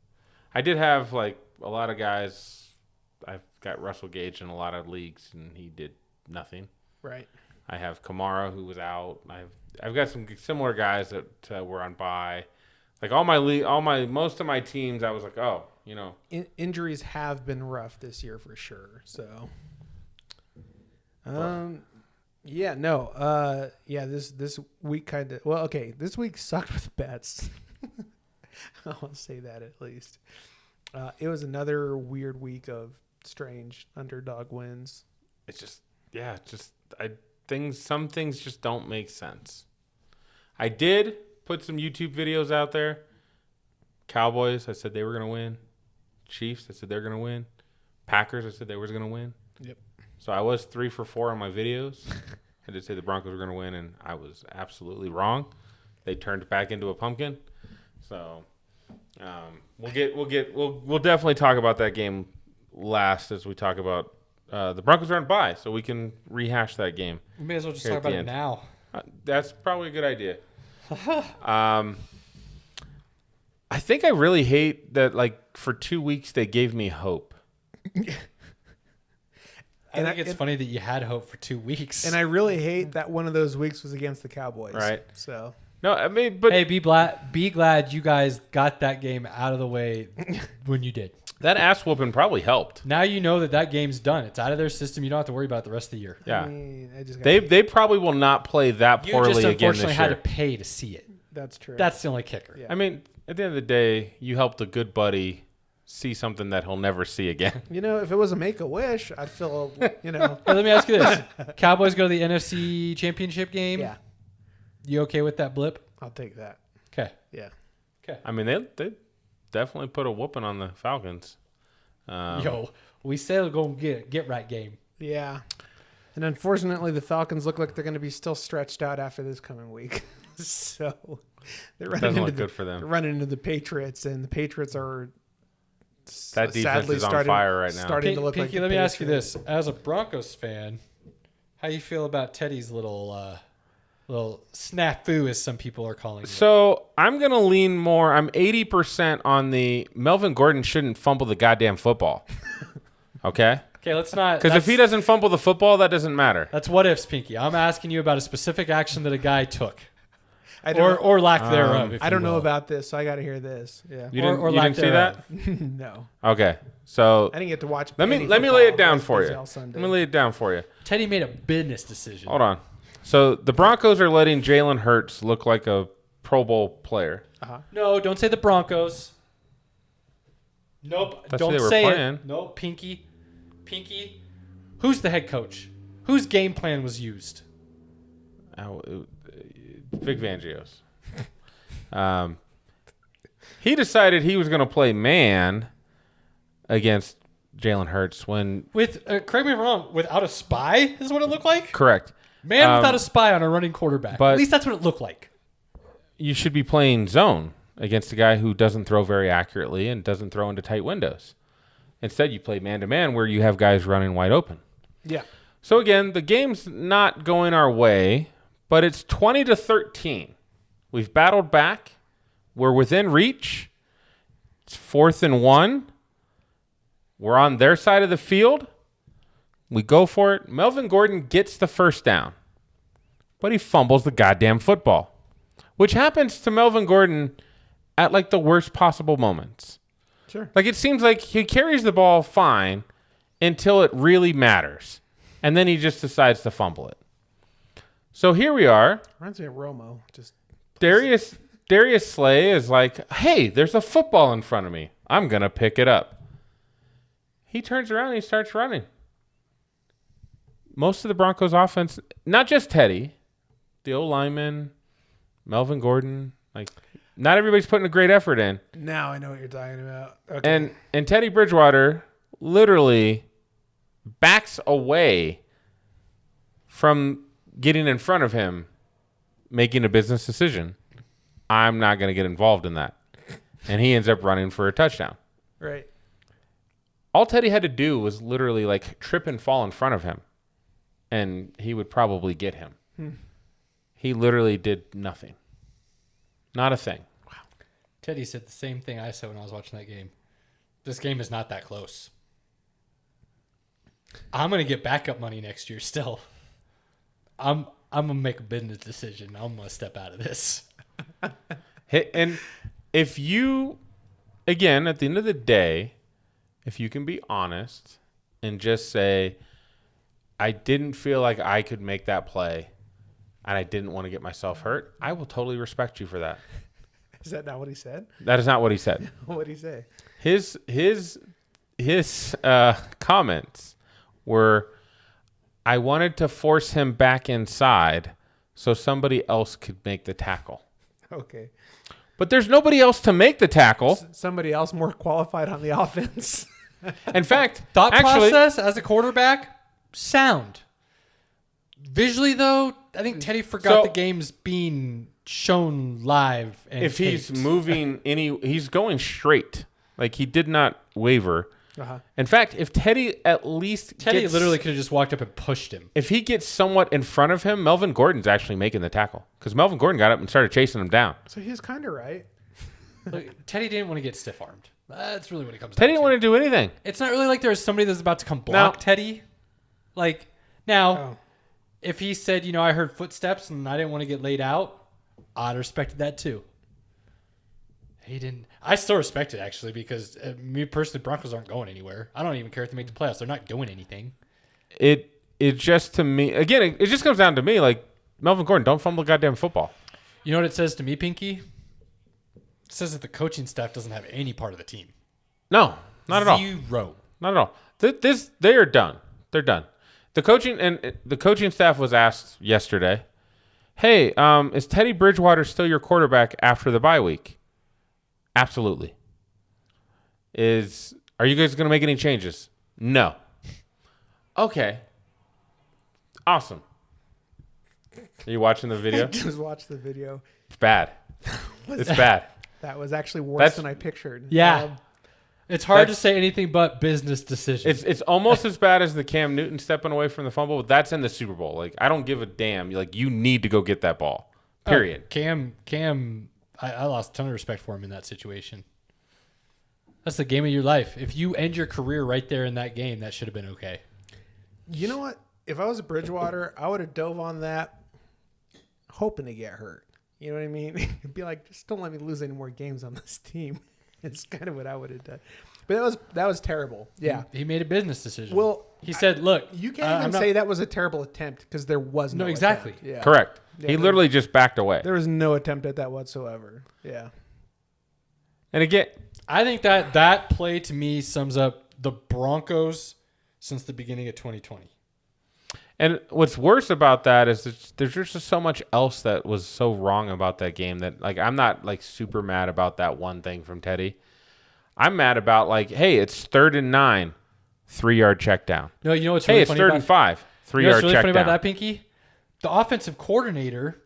I did have, like, a lot of guys. I've got Russell Gage in a lot of leagues, and he did nothing. Right. I have Kamara, who was out. I've got some similar guys that were on bye. Like, most of my teams, I was like, oh, you know. Injuries have been rough this year for sure. So, this week kind of, well, okay, this week sucked with bets. I'll say that at least. It was another weird week of strange underdog wins. It's just, some things just don't make sense. I did put some YouTube videos out there. Cowboys, I said they were going to win. Chiefs, I said they were going to win. Packers, I said they were going to win. Yep. So I was 3 for 4 on my videos. I did say the Broncos were going to win, and I was absolutely wrong. They turned back into a pumpkin. So we'll definitely talk about that game last as we talk about the Broncos are on bye, so we can rehash that game. We may as well just Here talk at about the it end. now. That's probably a good idea. I think I really hate that, like, for 2 weeks they gave me hope. I think it's funny that you had hope for 2 weeks. And I really hate that one of those weeks was against the Cowboys. Right. So, No, I mean, but hey, be glad you guys got that game out of the way when you did. that ass whooping probably helped. Now you know that game's done. It's out of their system. You don't have to worry about it the rest of the year. Yeah. I mean, I just got They probably will not play that You poorly just again unfortunately this had year. to pay to see it. That's true. That's the only kicker. Yeah. I mean, at the end of the day, you helped a good buddy see something that he'll never see again. You know, if it was a Make-A-Wish, I'd feel, you know. Hey, let me ask you this. Cowboys go to the NFC Championship game. Yeah. You okay with that blip? I'll take that. Okay. Yeah. I mean, they definitely put a whooping on the Falcons. Yo, we said we're going to get right game. Yeah. And unfortunately, the Falcons look like they're going to be still stretched out after this coming week. So they're running Doesn't into look good for them. They're running into the Patriots, and the Patriots are That defense sadly is on fire right now. Starting to look Pinky, like let the me ask you Patriots. this. As a Broncos fan, how you feel about Teddy's little snafu, as some people are calling it? So I'm going to lean more. I'm 80% on the Melvin Gordon shouldn't fumble the goddamn football. Okay? Okay, let's not. Because if he doesn't fumble the football, that doesn't matter. That's what ifs, Pinky. I'm asking you about a specific action that a guy took, I don't, or lack thereof. if I you don't know will. about this, so I got to hear this. Yeah. You or didn't lack see thereof. that? No. Okay. So I didn't get to watch. let me any lay football it down this for you. past Sunday. Let me lay it down for you. Teddy made a business decision. Hold on. So the Broncos are letting Jalen Hurts look like a Pro Bowl player. No, don't say the Broncos. Nope, That's who don't they were say playing. it. No, Pinky. Who's the head coach? Whose game plan was used? Vic Vangios. He decided he was going to play man against Jalen Hurts when... With correct me if I'm wrong. Without a spy is what it looked like. Correct. Man without a spy on a running quarterback. but- At least that's what it looked like. You should be playing zone against a guy who doesn't throw very accurately and doesn't throw into tight windows. Instead, you play man-to-man where you have guys running wide open. Yeah. So again, the game's not going our way, but it's 20-13. We've battled back. We're within reach. It's 4th and 1. We're on their side of the field. We go for it. Melvin Gordon gets the first down, but he fumbles the goddamn football, which happens to Melvin Gordon at like the worst possible moments. Sure. Like it seems like he carries the ball fine until it really matters. And then he just decides to fumble it. So here we are. Reminds me of Romo. Just Darius Slay is like, hey, there's a football in front of me. I'm going to pick it up. He turns around and he starts running. Most of the Broncos offense, not just Teddy, the O-lineman, Melvin Gordon. Like, not everybody's putting a great effort in. Now I know what you're talking about. Okay. And Teddy Bridgewater literally backs away from getting in front of him, making a business decision. I'm not going to get involved in that. And he ends up running for a touchdown. Right. All Teddy had to do was literally like trip and fall in front of him, and he would probably get him. He literally did nothing. Not a thing. Wow. Teddy said the same thing I said when I was watching that game. This game is not that close. I'm going to get backup money next year still. I'm going to make a business decision. I'm going to step out of this. And if you, again, at the end of the day, if you can be honest and just say, I didn't feel like I could make that play and I didn't want to get myself hurt, I will totally respect you for that. Is that not what he said? That is not what he said. What did he say? His comments were, I wanted to force him back inside so somebody else could make the tackle. Okay. But there's nobody else to make the tackle. Somebody else more qualified on the offense. In fact, thought process as a quarterback, sound. Visually, though, I think Teddy forgot the game's being shown live. And if he's taped. moving he's going straight. Like, he did not waver. Uh-huh. In fact, if Teddy literally could have just walked up and pushed him. If he gets somewhat in front of him, Melvin Gordon's actually making the tackle, because Melvin Gordon got up and started chasing him down. So he's kind of right. Look, Teddy didn't want to get stiff-armed. That's really what it comes down to. Teddy didn't want to do anything. It's not really like there's somebody that's about to come block Teddy. Like, now, if he said, I heard footsteps and I didn't want to get laid out, I'd respected that too. He didn't. I still respect it, actually, because me personally, Broncos aren't going anywhere. I don't even care if they make the playoffs. They're not doing anything. It just, to me, again, it just comes down to me, like, Melvin Gordon, don't fumble the goddamn football. You know what it says to me, Pinky? It says that the coaching staff doesn't have any part of the team. No, not at all. Zero. Not at all. They are done. They're done. The coaching staff was asked yesterday, hey, is Teddy Bridgewater still your quarterback after the bye week? Absolutely. Are you guys going to make any changes? No. Okay. Awesome. Are you watching the video? Just watch the video. It's bad. It's bad. That was actually worse than I pictured. Yeah. It's hard to say anything but business decisions. It's almost as bad as the Cam Newton stepping away from the fumble, but that's in the Super Bowl. Like, I don't give a damn. Like, you need to go get that ball. Period. Cam, I lost a ton of respect for him in that situation. That's the game of your life. If you end your career right there in that game, that should have been okay. You know what? If I was Bridgewater, I would have dove on that hoping to get hurt. You know what I mean? It'd be like, just don't let me lose any more games on this team. It's kind of what I would have done. But that was terrible. Yeah. He made a business decision. Well, he said, look. You can't even say that was a terrible attempt because there was no exactly. attempt. Yeah. Correct. Yeah, he literally just backed away. There was no attempt at that whatsoever. Yeah. And again, I think that play to me sums up the Broncos since the beginning of 2020. And what's worse about that is there's just so much else that was so wrong about that game that, like, I'm not, like, super mad about that one thing from Teddy. I'm mad about, like, hey, it's 3rd and 9, 3-yard check down. No, you know what's really funny? Hey, it's 3rd and 5, 3-yard check down. You know what's really funny about that, Pinky? The offensive coordinator,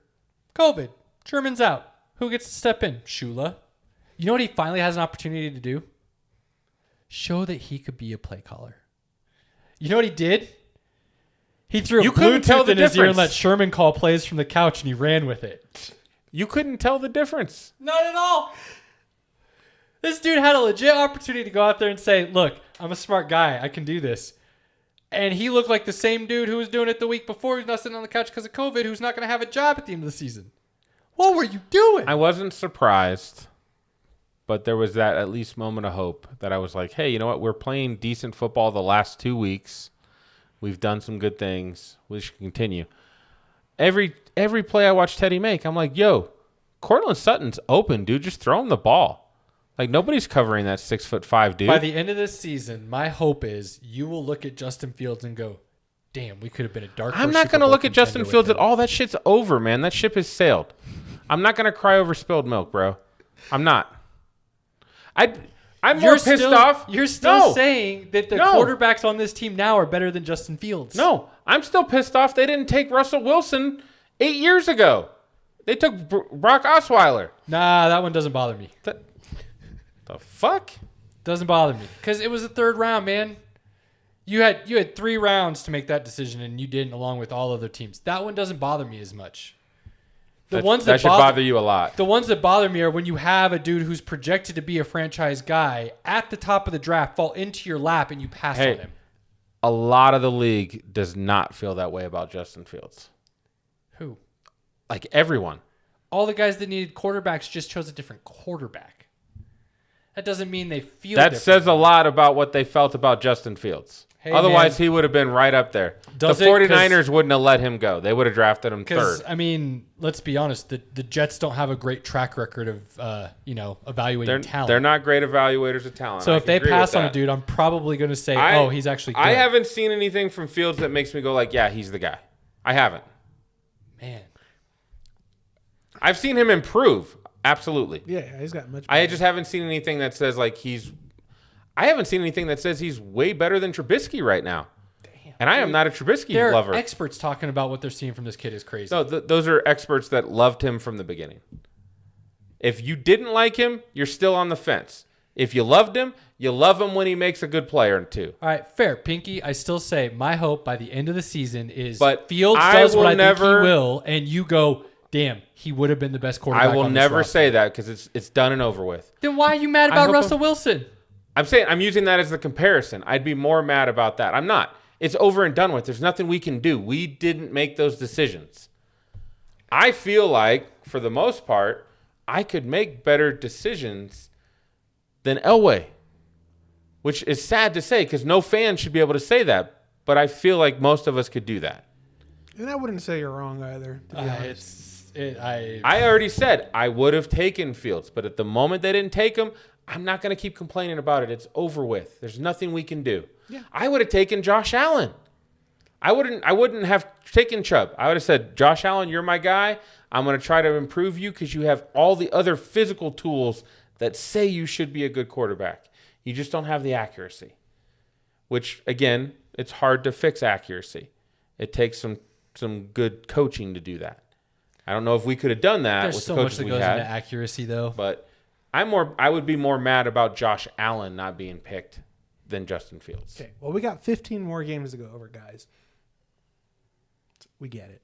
COVID, Sherman's out. Who gets to step in? Shula. You know what he finally has an opportunity to do? Show that he could be a play caller. You know what he did? He threw a Bluetooth in his ear and let Sherman call plays from the couch, and he ran with it. You couldn't tell the difference. Not at all. This dude had a legit opportunity to go out there and say, look, I'm a smart guy. I can do this. And he looked like the same dude who was doing it the week before, who's not sitting on the couch because of COVID, who's not going to have a job at the end of the season. What were you doing? I wasn't surprised, but there was that at least moment of hope that I was like, hey, you know what? We're playing decent football the last 2 weeks. We've done some good things. We should continue. Every play I watch Teddy make, I'm like, yo, Cortland Sutton's open, dude. Just throw him the ball. Like, nobody's covering that 6'5" dude. By the end of this season, my hope is you will look at Justin Fields and go, damn, we could have been a dark horse. I'm not Super going to Bowl look at Justin contender Fields with at all. That shit's over, man. That ship has sailed. I'm not going to cry over spilled milk, bro. I'm not. I'm more pissed off. You're still No. saying that the No. quarterbacks on this team now are better than Justin Fields. No, I'm still pissed off they didn't take Russell Wilson 8 years ago. They took Brock Osweiler. Nah, that one doesn't bother me. The fuck? Doesn't bother me because it was the third round, man. You had 3 rounds to make that decision, and you didn't, along with all other teams. That one doesn't bother me as much. That should bother you a lot. The ones that bother me are when you have a dude who's projected to be a franchise guy at the top of the draft fall into your lap and you pass on him. A lot of the league does not feel that way about Justin Fields. Who? Like everyone. All the guys that needed quarterbacks just chose a different quarterback. That doesn't mean they feel That different. says a lot about what they felt about Justin Fields. Hey, Otherwise, man. he would have been right up there. Does the it? 49ers wouldn't have let him go. They would have drafted him Because, third. I mean, let's be honest. The Jets don't have a great track record of, evaluating talent. They're not great evaluators of talent. So I if can they agree pass with on a that. dude, I'm probably going to say, he's actually good. I haven't seen anything from Fields that makes me go like, yeah, he's the guy. I haven't. Man. I've seen him improve. Absolutely. Yeah, he's got much. I just haven't seen anything that says like I haven't seen anything that says he's way better than Trubisky right now. Damn. And I am not a Trubisky They're lover. experts talking about what they're seeing from this kid is crazy. No, those are experts that loved him from the beginning. If you didn't like him, you're still on the fence. If you loved him, you love him when he makes a good player or two. All right, fair. Pinky, I still say my hope by the end of the season is But Fields I does what will I think never- he will, and you go, damn, he would have been the best quarterback I will on this never roster. say that because it's done and over with. Then why are you mad I about hope Russell Wilson? I'm saying I'm using that as the comparison. I'd be more mad about that. I'm not. It's over and done with. There's nothing we can do. We didn't make those decisions. I feel like, for the most part, I could make better decisions than Elway, which is sad to say because no fan should be able to say that. But I feel like most of us could do that. And I wouldn't say you're wrong either. To be honest. I already said I would have taken Fields, but at the moment they didn't take him, I'm not going to keep complaining about it. It's over with. There's nothing we can do. Yeah. I would have taken Josh Allen. I wouldn't have taken Chubb. I would have said, Josh Allen, you're my guy. I'm going to try to improve you because you have all the other physical tools that say you should be a good quarterback. You just don't have the accuracy, which, again, it's hard to fix accuracy. It takes some good coaching to do that. I don't know if we could have done that There's with so the much coaches that we goes had. into accuracy, though. But I would be more mad about Josh Allen not being picked than Justin Fields. Okay. Well, we got 15 more games to go over, guys. We get it.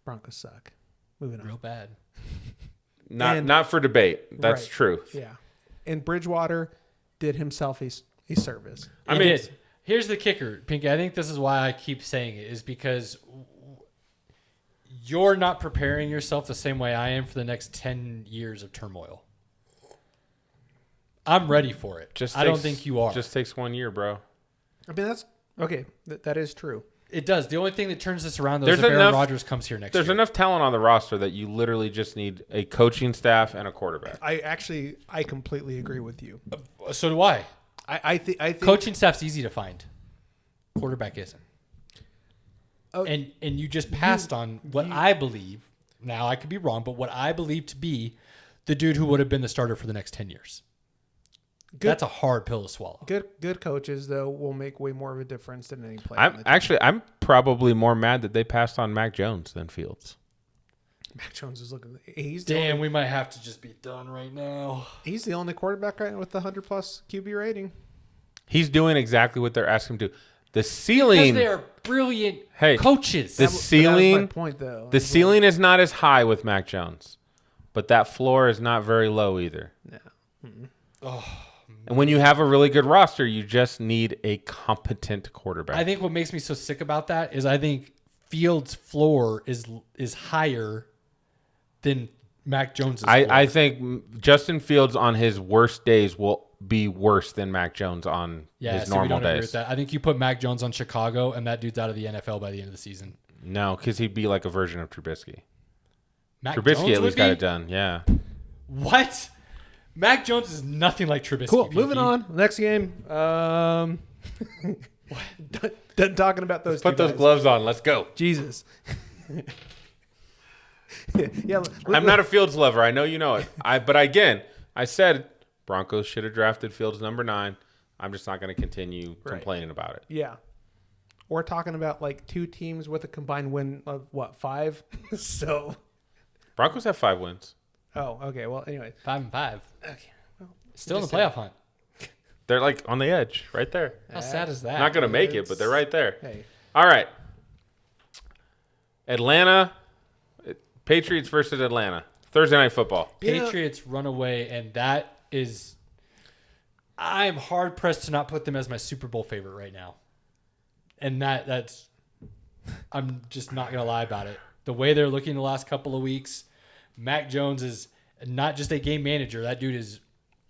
Broncos suck. Moving on. Real bad. Not for debate. That's Right. true. Yeah. And Bridgewater did himself a service. I mean, here's the kicker, Pinky. I think this is why I keep saying it, is because you're not preparing yourself the same way I am for the next 10 years of turmoil. I'm ready for it. I don't think you are. Just takes 1 year, bro. I mean, that's okay. That is true. It does. The only thing that turns this around, though, There's is if Aaron enough- Rodgers comes here next year. There's enough talent on the roster that you literally just need a coaching staff and a quarterback. I completely agree with you. So do I. I think Coaching staff's easy to find. Quarterback isn't. Oh, And you just passed on what I believe, now I could be wrong, but what I believe to be the dude who would have been the starter for the next 10 years. That's a hard pill to swallow. Good coaches though will make way more of a difference than any player. I'm probably more mad that they passed on Mac Jones than Fields. Mac Jones is looking. He's Damn, we might have to just be done right now. He's the only quarterback right now with the 100+ QB rating. He's doing exactly what they're asking him to. The Because ceiling, they are brilliant Hey, coaches. the That was my ceiling, point though. the ceiling is not as high with Mac Jones, but that floor is not very low either. No. And when you have a really good roster, you just need a competent quarterback. I think what makes me so sick about that is I think Fields' floor is higher than Mac Jones' floor. I think Justin Fields on his worst days will be worse than Mac Jones on his normal we don't agree days. with that. I think you put Mac Jones on Chicago, and that dude's out of the NFL by the end of the season. No, because he'd be like a version of Trubisky. Mac Trubisky Jones at would least got be? it done. Yeah. What? Mac Jones is nothing like Trubisky. Cool. Pinky. Moving on. Next game. Done talking about those. Put two those guys. gloves on. Let's go. Jesus. Yeah, I'm not a Fields lover. I know you know it. But again, I said Broncos should have drafted Fields number 9. I'm just not going to continue complaining about it. Yeah. We're talking about like 2 teams with a combined win of what, 5? So. Broncos have 5 wins. Oh, okay. Well, anyway. 5-5. Okay. Well, Still in the playoff hunt. They're like on the edge, right there. How sad is that? Not going to make it, but they're right there. Hey. All right. Atlanta, Patriots versus Atlanta. Thursday Night Football. Patriots run away, and that is... I'm hard-pressed to not put them as my Super Bowl favorite right now. And that's... I'm just not going to lie about it. The way they're looking the last couple of weeks, Mac Jones is not just a game manager. That dude is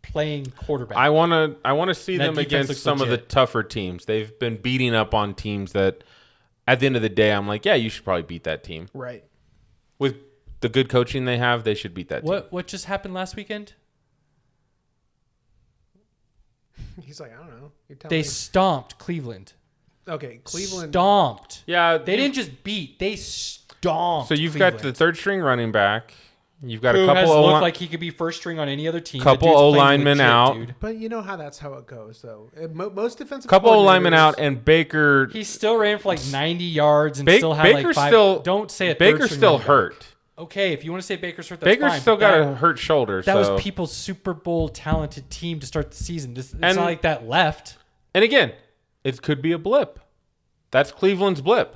playing quarterback. I want to see That them defense against looks some of the legit. tougher teams. They've been beating up on teams that, at the end of the day, I'm like, yeah, you should probably beat that team. Right. With the good coaching they have, they should beat that team. What just happened last weekend? He's like, I don't know. You're telling They me. stomped Cleveland. Okay, Cleveland. Stomped. Yeah, They didn't just beat. They stomped. So you've Cleveland. got the third string running back. You've got Who a has couple looked of like he could be first string on any other team. Couple The dude's playing O-linemen legit, out. dude. But you know that's how it goes, though. Most defensive couple of linemen coordinators- out, and Baker. He still ran for like 90 yards and Ba- still had Baker's like 5. still- Don't say a third Baker's string still running back. hurt. Okay, if you want to say Baker's hurt, that's Baker's fine. still but got that, a hurt shoulder. That so. was people's Super Bowl talented team to start the season. It's And- not like that left. And again, it could be a blip. That's Cleveland's blip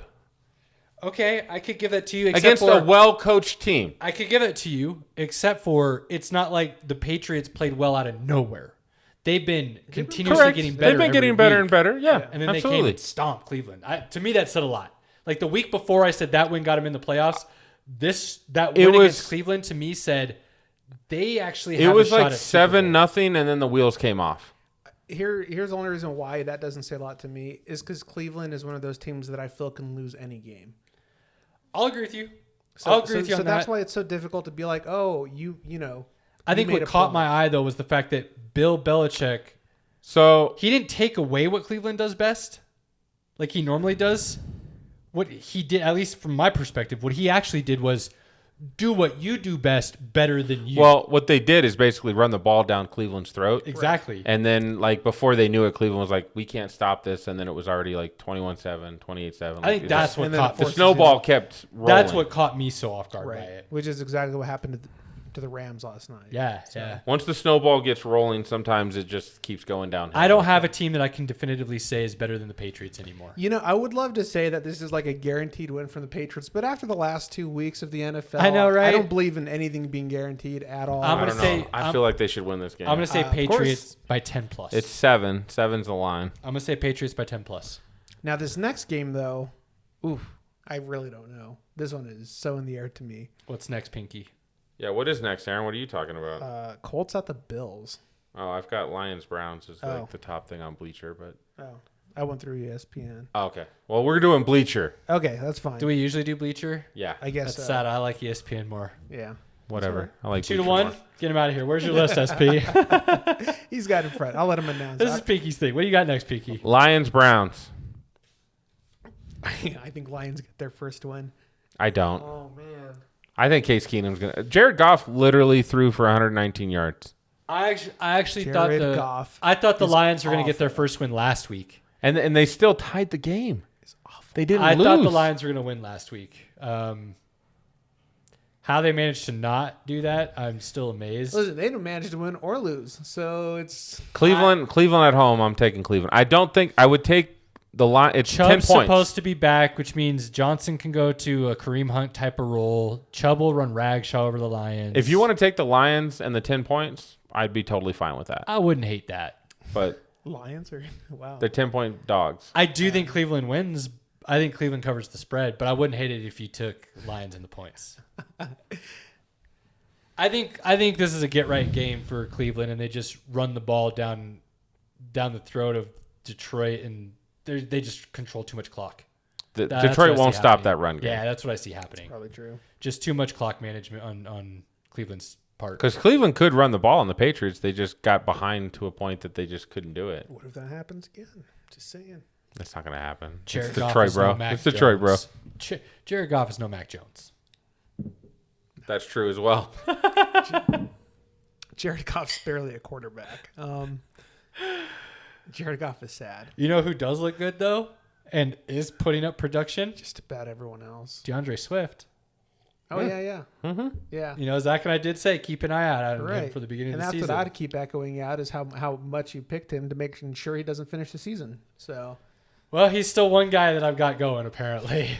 Okay, I could give that to you. Except against for, a well-coached team. I could give it to you, except for it's not like the Patriots played well out of nowhere. They've been continuously Correct. getting better. They've been every getting better week. and better. Yeah, And then they absolutely. came and stomped Cleveland. To me, that said a lot. Like the week before, I said that win got him in the playoffs. That win against Cleveland to me said they actually have It was a shot like at Super Bowl. 7-0, and then the wheels came off. Here's the only reason why that doesn't say a lot to me is because Cleveland is one of those teams that I feel can lose any game. I'll agree with you. I'll agree with you on so that's that. why it's so difficult to be like, oh, you know. I think you made what a caught point. my eye though was the fact that Bill Belichick, So he didn't take away what Cleveland does best, like he normally does. What he did, at least from my perspective, what he actually did was do what you do best better than you. well, what they did is basically run the ball down Cleveland's throat. exactly. And then, like, before they knew it, Cleveland was like, we can't stop this. And then it was already like 21-7, 28-7. I think that's what And then caught it the forces snowball kept rolling. That's what caught me so off guard by Right. it. Which is exactly what happened to the Rams last night. Yeah, yeah. Once the snowball gets rolling, sometimes it just keeps going downhill. I don't have a team that I can definitively say is better than the Patriots anymore. You know, I would love to say that this is like a guaranteed win from the Patriots, but after the last 2 weeks of the NFL, I know, right? I don't believe in anything being guaranteed at all. I'm I gonna don't say- know. I feel like they should win this game. I'm going to say Of Patriots by 10 plus. It's 7. 7's the line. I'm going to say Patriots by 10 plus. Now, this next game, though, I really don't know. This one is so in the air to me. What's next, Pinky? Yeah, what is next, Aaron? What are you talking about? Colts at the Bills. Oh, I've got Lions Browns as Oh. like the top thing on Bleacher, but Oh, I went through ESPN. oh, okay. Well, we're doing Bleacher. Okay, that's fine. Do we usually do Bleacher? Yeah, I guess That's so. sad. I like ESPN more. Yeah. whatever. I like 2 to Bleacher 1. more. Get him out of here. Where's your list, SP? He's got in front. I'll let him announce. This is Pinky's thing. What do you got next, Pinky? Lions Browns. I think Lions get their first win. I don't. Oh man. I think Case Keenum's gonna. Jared Goff literally threw for 119 yards, I actually thought Jared Goff I thought the is Lions were going to get their awful. first win last week. and they still tied the game. They didn't I lose. thought the Lions were going to win last week. How they managed to not do that, I'm still amazed. Listen, they didn't manage to win or lose, so it's Cleveland at home. I'm taking Cleveland. I don't think I would take the line. It's 10 Chubb's points. supposed to be back, which means Johnson can go to a Kareem Hunt type of role. Chubb will run ragshaw over the Lions. If you want to take the Lions and the 10 points, I'd be totally fine with that. I wouldn't hate that. But Lions are wow. they're 10-point dogs. I do think Cleveland wins. I think Cleveland covers the spread, but I wouldn't hate it if you took Lions in the points. I think this is a get right game for Cleveland, and they just run the ball down the throat of Detroit, and they just control too much clock. The, That's what Detroit I see won't stop happening. that run game. Yeah, that's what I see happening. Probably true. Just too much clock management on Cleveland's part. Because Cleveland could run the ball on the Patriots. They just got behind to a point that they just couldn't do it. What if that happens again? Just saying. That's not going to happen. Jared It's Goff Detroit, is bro. no Mac It's Detroit, bro. Jones. Jared Goff is no Mac Jones. That's true as well. Jared Goff's barely a quarterback. Jared Goff is sad. You know who does look good, though, and is putting up production? Just about everyone else. DeAndre Swift. Oh, yeah. Mm-hmm. Yeah. You know, Zach and I did say keep an eye out on him Right. for the beginning And of the that's season. what I'd keep echoing out is how much you picked him to make sure he doesn't finish the season. So, Well, he's still one guy that I've got going, apparently.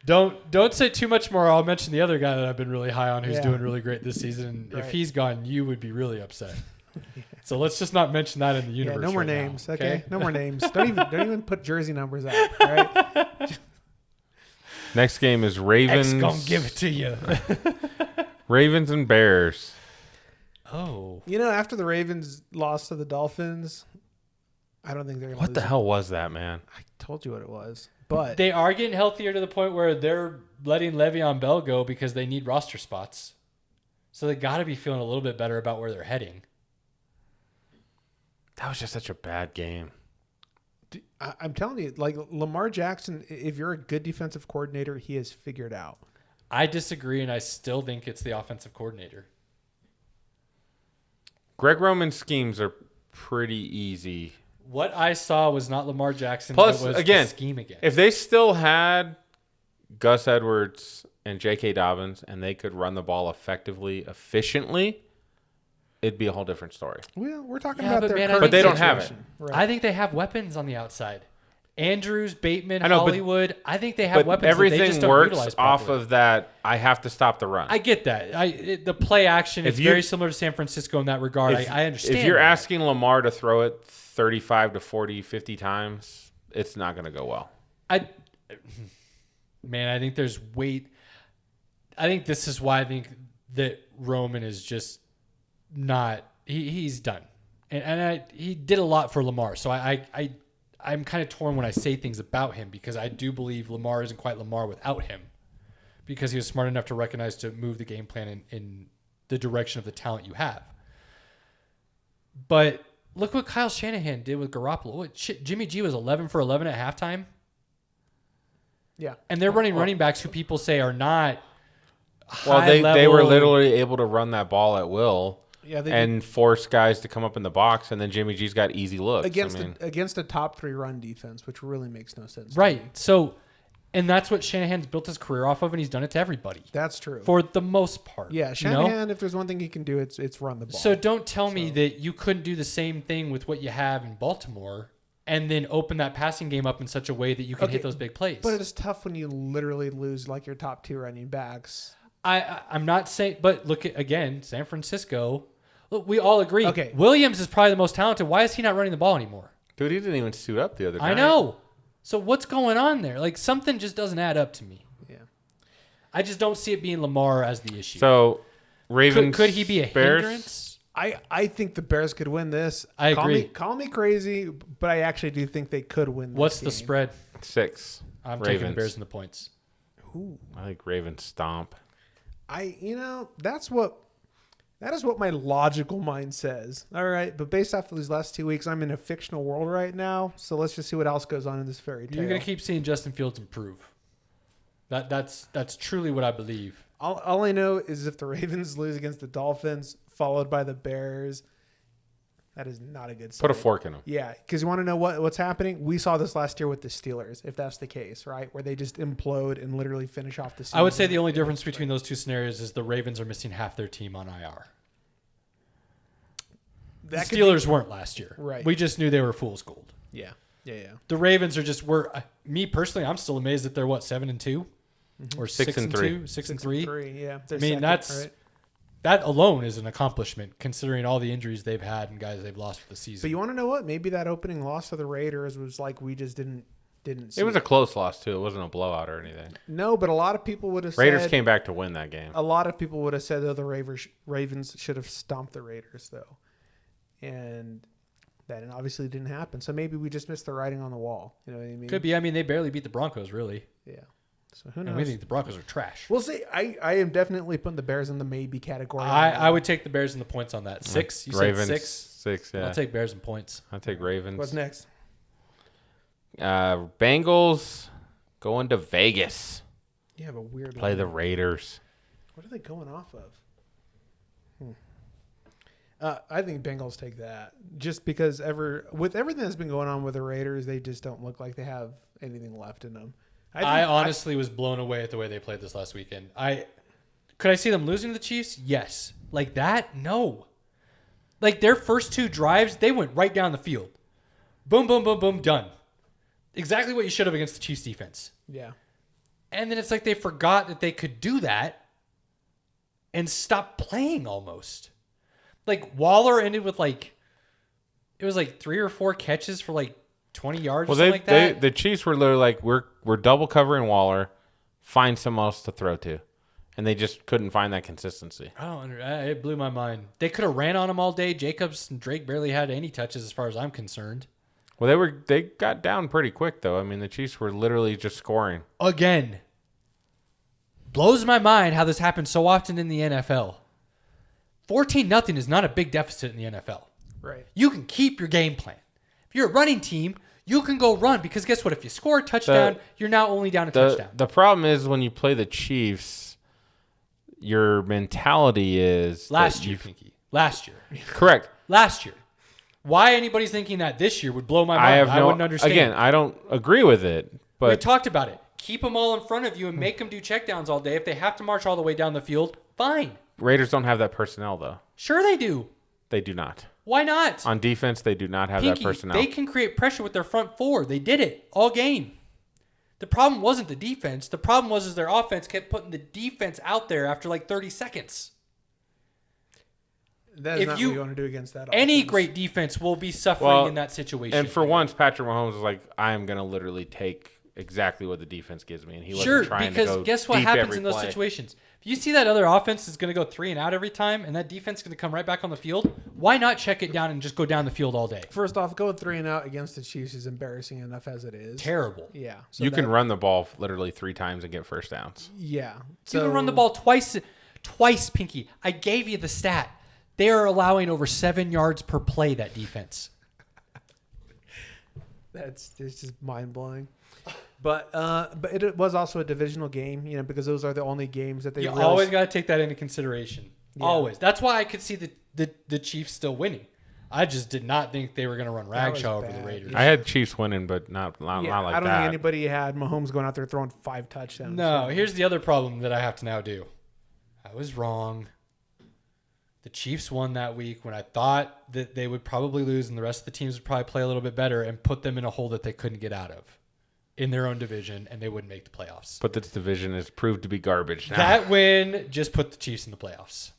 Don't say too much more. I'll mention the other guy that I've been really high on who's Yeah. doing really great this season. Right. If he's gone, you would be really upset. So let's just not mention that in the universe. no more right now, names. Okay? No more names. Don't even put jersey numbers out. All right? Next game is Ravens. X gonna give it to you. Ravens and Bears. Oh. You know, after the Ravens lost to the Dolphins, I don't think they're going to What the hell was that, man? I told you what it was. But They are getting healthier to the point where they're letting Le'Veon Bell go because they need roster spots. So they got to be feeling a little bit better about where they're heading. That was just such a bad game. I'm telling you, like Lamar Jackson, if you're a good defensive coordinator, he has figured out. I disagree, and I still think it's the offensive coordinator. Greg Roman's schemes are pretty easy. What I saw was not Lamar Jackson. Plus, it was again, the scheme again. If they still had Gus Edwards and J.K. Dobbins and they could run the ball effectively, efficiently, it'd be a whole different story. Well, we're talking Yeah, about but their man, I current But they don't have situation. Right. I think they have weapons on the outside. Andrews, Bateman, I know, but- Hollywood. I think they have But weapons that they everything just don't works utilize off properly. of that. I have to stop the run. I get that. The play action is If you- very similar to San Francisco in that regard. I understand. If you're that. asking Lamar to throw it 35 to 40, 50 times, it's not going to go well. I think there's weight. I think this is why I think that Roman is just not. He's done, and he did a lot for Lamar. So I'm kind of torn when I say things about him because I do believe Lamar isn't quite Lamar without him, because he was smart enough to recognize to move the game plan in the direction of the talent you have. But look what Kyle Shanahan did with Garoppolo. Jimmy G was 11 for 11 at halftime. Yeah. And they're running running backs who people say are not Well, high they were level. literally able to run that ball at will Yeah, they and force guys to come up in the box, and then Jimmy G's got easy looks. against a top 3 run defense, which really makes no sense. to me. Right. So, and that's what Shanahan's built his career off of, and he's done it to everybody That's true. for the most part. Yeah, you know? Shanahan, if there's one thing he can do, it's run the ball. So don't tell me that you couldn't do the same thing with what you have in Baltimore and then open that passing game up in such a way that you can hit those big plays. But it's tough when you literally lose like your top 2 running backs. I'm not saying, but look at, again, San Francisco. Look, we all agree. Okay. Williams is probably the most talented. Why is he not running the ball anymore? Dude, he didn't even suit up the other night. I know. So what's going on there? Like, something just doesn't add up to me. Yeah. I just don't see it being Lamar as the issue. So, Ravens. could he be a Bears? hindrance? I think the Bears could win this. I agree. Call me crazy, but I actually do think they could win this What's the game. spread? 6. I'm Ravens. taking the Bears in the points. Ooh. I think Ravens stomp. That is what my logical mind says. All right, but based off of these last 2 weeks, I'm in a fictional world right now. So let's just see what else goes on in this fairy tale. You're going to keep seeing Justin Fields improve. That's truly what I believe. All I know is if the Ravens lose against the Dolphins, followed by the Bears, that is not a good sign. Put a fork in them. Yeah, because you want to know what's happening? We saw this last year with the Steelers, if that's the case, right? Where they just implode and literally finish off the season. I would say the only difference between those two scenarios is the Ravens are missing half their team on IR. The That could Steelers weren't last year. Right. We just knew they were fool's gold. Yeah. The Ravens are just me personally, I'm still amazed that they're 7-2 or 6-3. 6-3. Yeah. I mean, that alone is an accomplishment considering all the injuries they've had and guys they've lost for the season. But you want to know what? Maybe that opening loss to the Raiders was like we just didn't see. It was a close loss, too. It wasn't a blowout or anything. No, but a lot of people would have Raiders said came back to win that game. a lot of people would have said the Ravens should have stomped the Raiders though. And that obviously didn't happen. So maybe we just missed the writing on the wall. You know what I mean? Could be. I mean, they barely beat the Broncos, really. Yeah. So who knows? And we think the Broncos are trash. We'll see. I am definitely putting the Bears in the maybe category. I would take the Bears and the points on that. 6? You Ravens, said 6? 6, yeah. I'll take Bears and points. I'll take Ravens. What's next? Bengals going to Vegas. You have a weird Play line. the Raiders. What are they going off of? I think Bengals take that just because with everything that's been going on with the Raiders, they just don't look like they have anything left in them. I honestly was blown away at the way they played this last weekend. Could I see them losing to the Chiefs? Yes. Like that? No. Like their first 2 drives, they went right down the field. Boom, boom, boom, boom, done. Exactly what you should have against the Chiefs defense. Yeah. And then it's like they forgot that they could do that and stop playing almost. Like Waller ended with it was 3 or 4 catches for 20 yards or something like that. The Chiefs were literally like, we're double covering Waller, find someone else to throw to. And they just couldn't find that consistency. It blew my mind. They could have ran on him all day. Jacobs and Drake barely had any touches as far as I'm concerned. Well, they got down pretty quick, though. I mean, the Chiefs were literally just scoring. Again, blows my mind how this happens so often in the NFL. 14-0 is not a big deficit in the NFL. Right. You can keep your game plan. If you're a running team, you can go run because guess what? If you score a touchdown, you're now only down a touchdown. The problem is when you play the Chiefs, your mentality is last year, Pinky. Last year. Correct. Last year. Why anybody's thinking that this year would blow my mind. I wouldn't understand. Again, I don't agree with it. But we talked about it. Keep them all in front of you and make them do checkdowns all day. If they have to march all the way down the field, fine. Raiders don't have that personnel, though. Sure they do. They do not. Why not? On defense, they do not have Pinky, that personnel. They can create pressure with their front 4. They did it all game. The problem wasn't the defense. The problem was their offense kept putting the defense out there after 30 seconds. That is not what you want to do against that Any offense. Great defense will be suffering in that situation. And for once, Patrick Mahomes was like, I am going to literally take exactly what the defense gives me. And he wasn't trying to go because guess what deep happens every in those play. situations? If you see that other offense is going to go 3 and out every time, and that defense is going to come right back on the field, why not check it down and just go down the field all day? First off, going 3 and out against the Chiefs is embarrassing enough as it is. Terrible. Yeah. So You can run the ball literally 3 times and get first downs. Yeah. You can run the ball twice, Pinky. I gave you the stat. They are allowing over 7 yards per play, that defense. It's just mind blowing. But it was also a divisional game, because those are the only games that they. You always got to take that into consideration. Yeah. Always. That's why I could see the Chiefs still winning. I just did not think they were going to run ragdoll over the Raiders. I had Chiefs winning, but not like that. I don't think anybody had Mahomes going out there throwing 5 touchdowns. No, here's the other problem that I have to now do. I was wrong. The Chiefs won that week when I thought that they would probably lose and the rest of the teams would probably play a little bit better and put them in a hole that they couldn't get out of in their own division, and they wouldn't make the playoffs. But this division has proved to be garbage now. That win just put the Chiefs in the playoffs.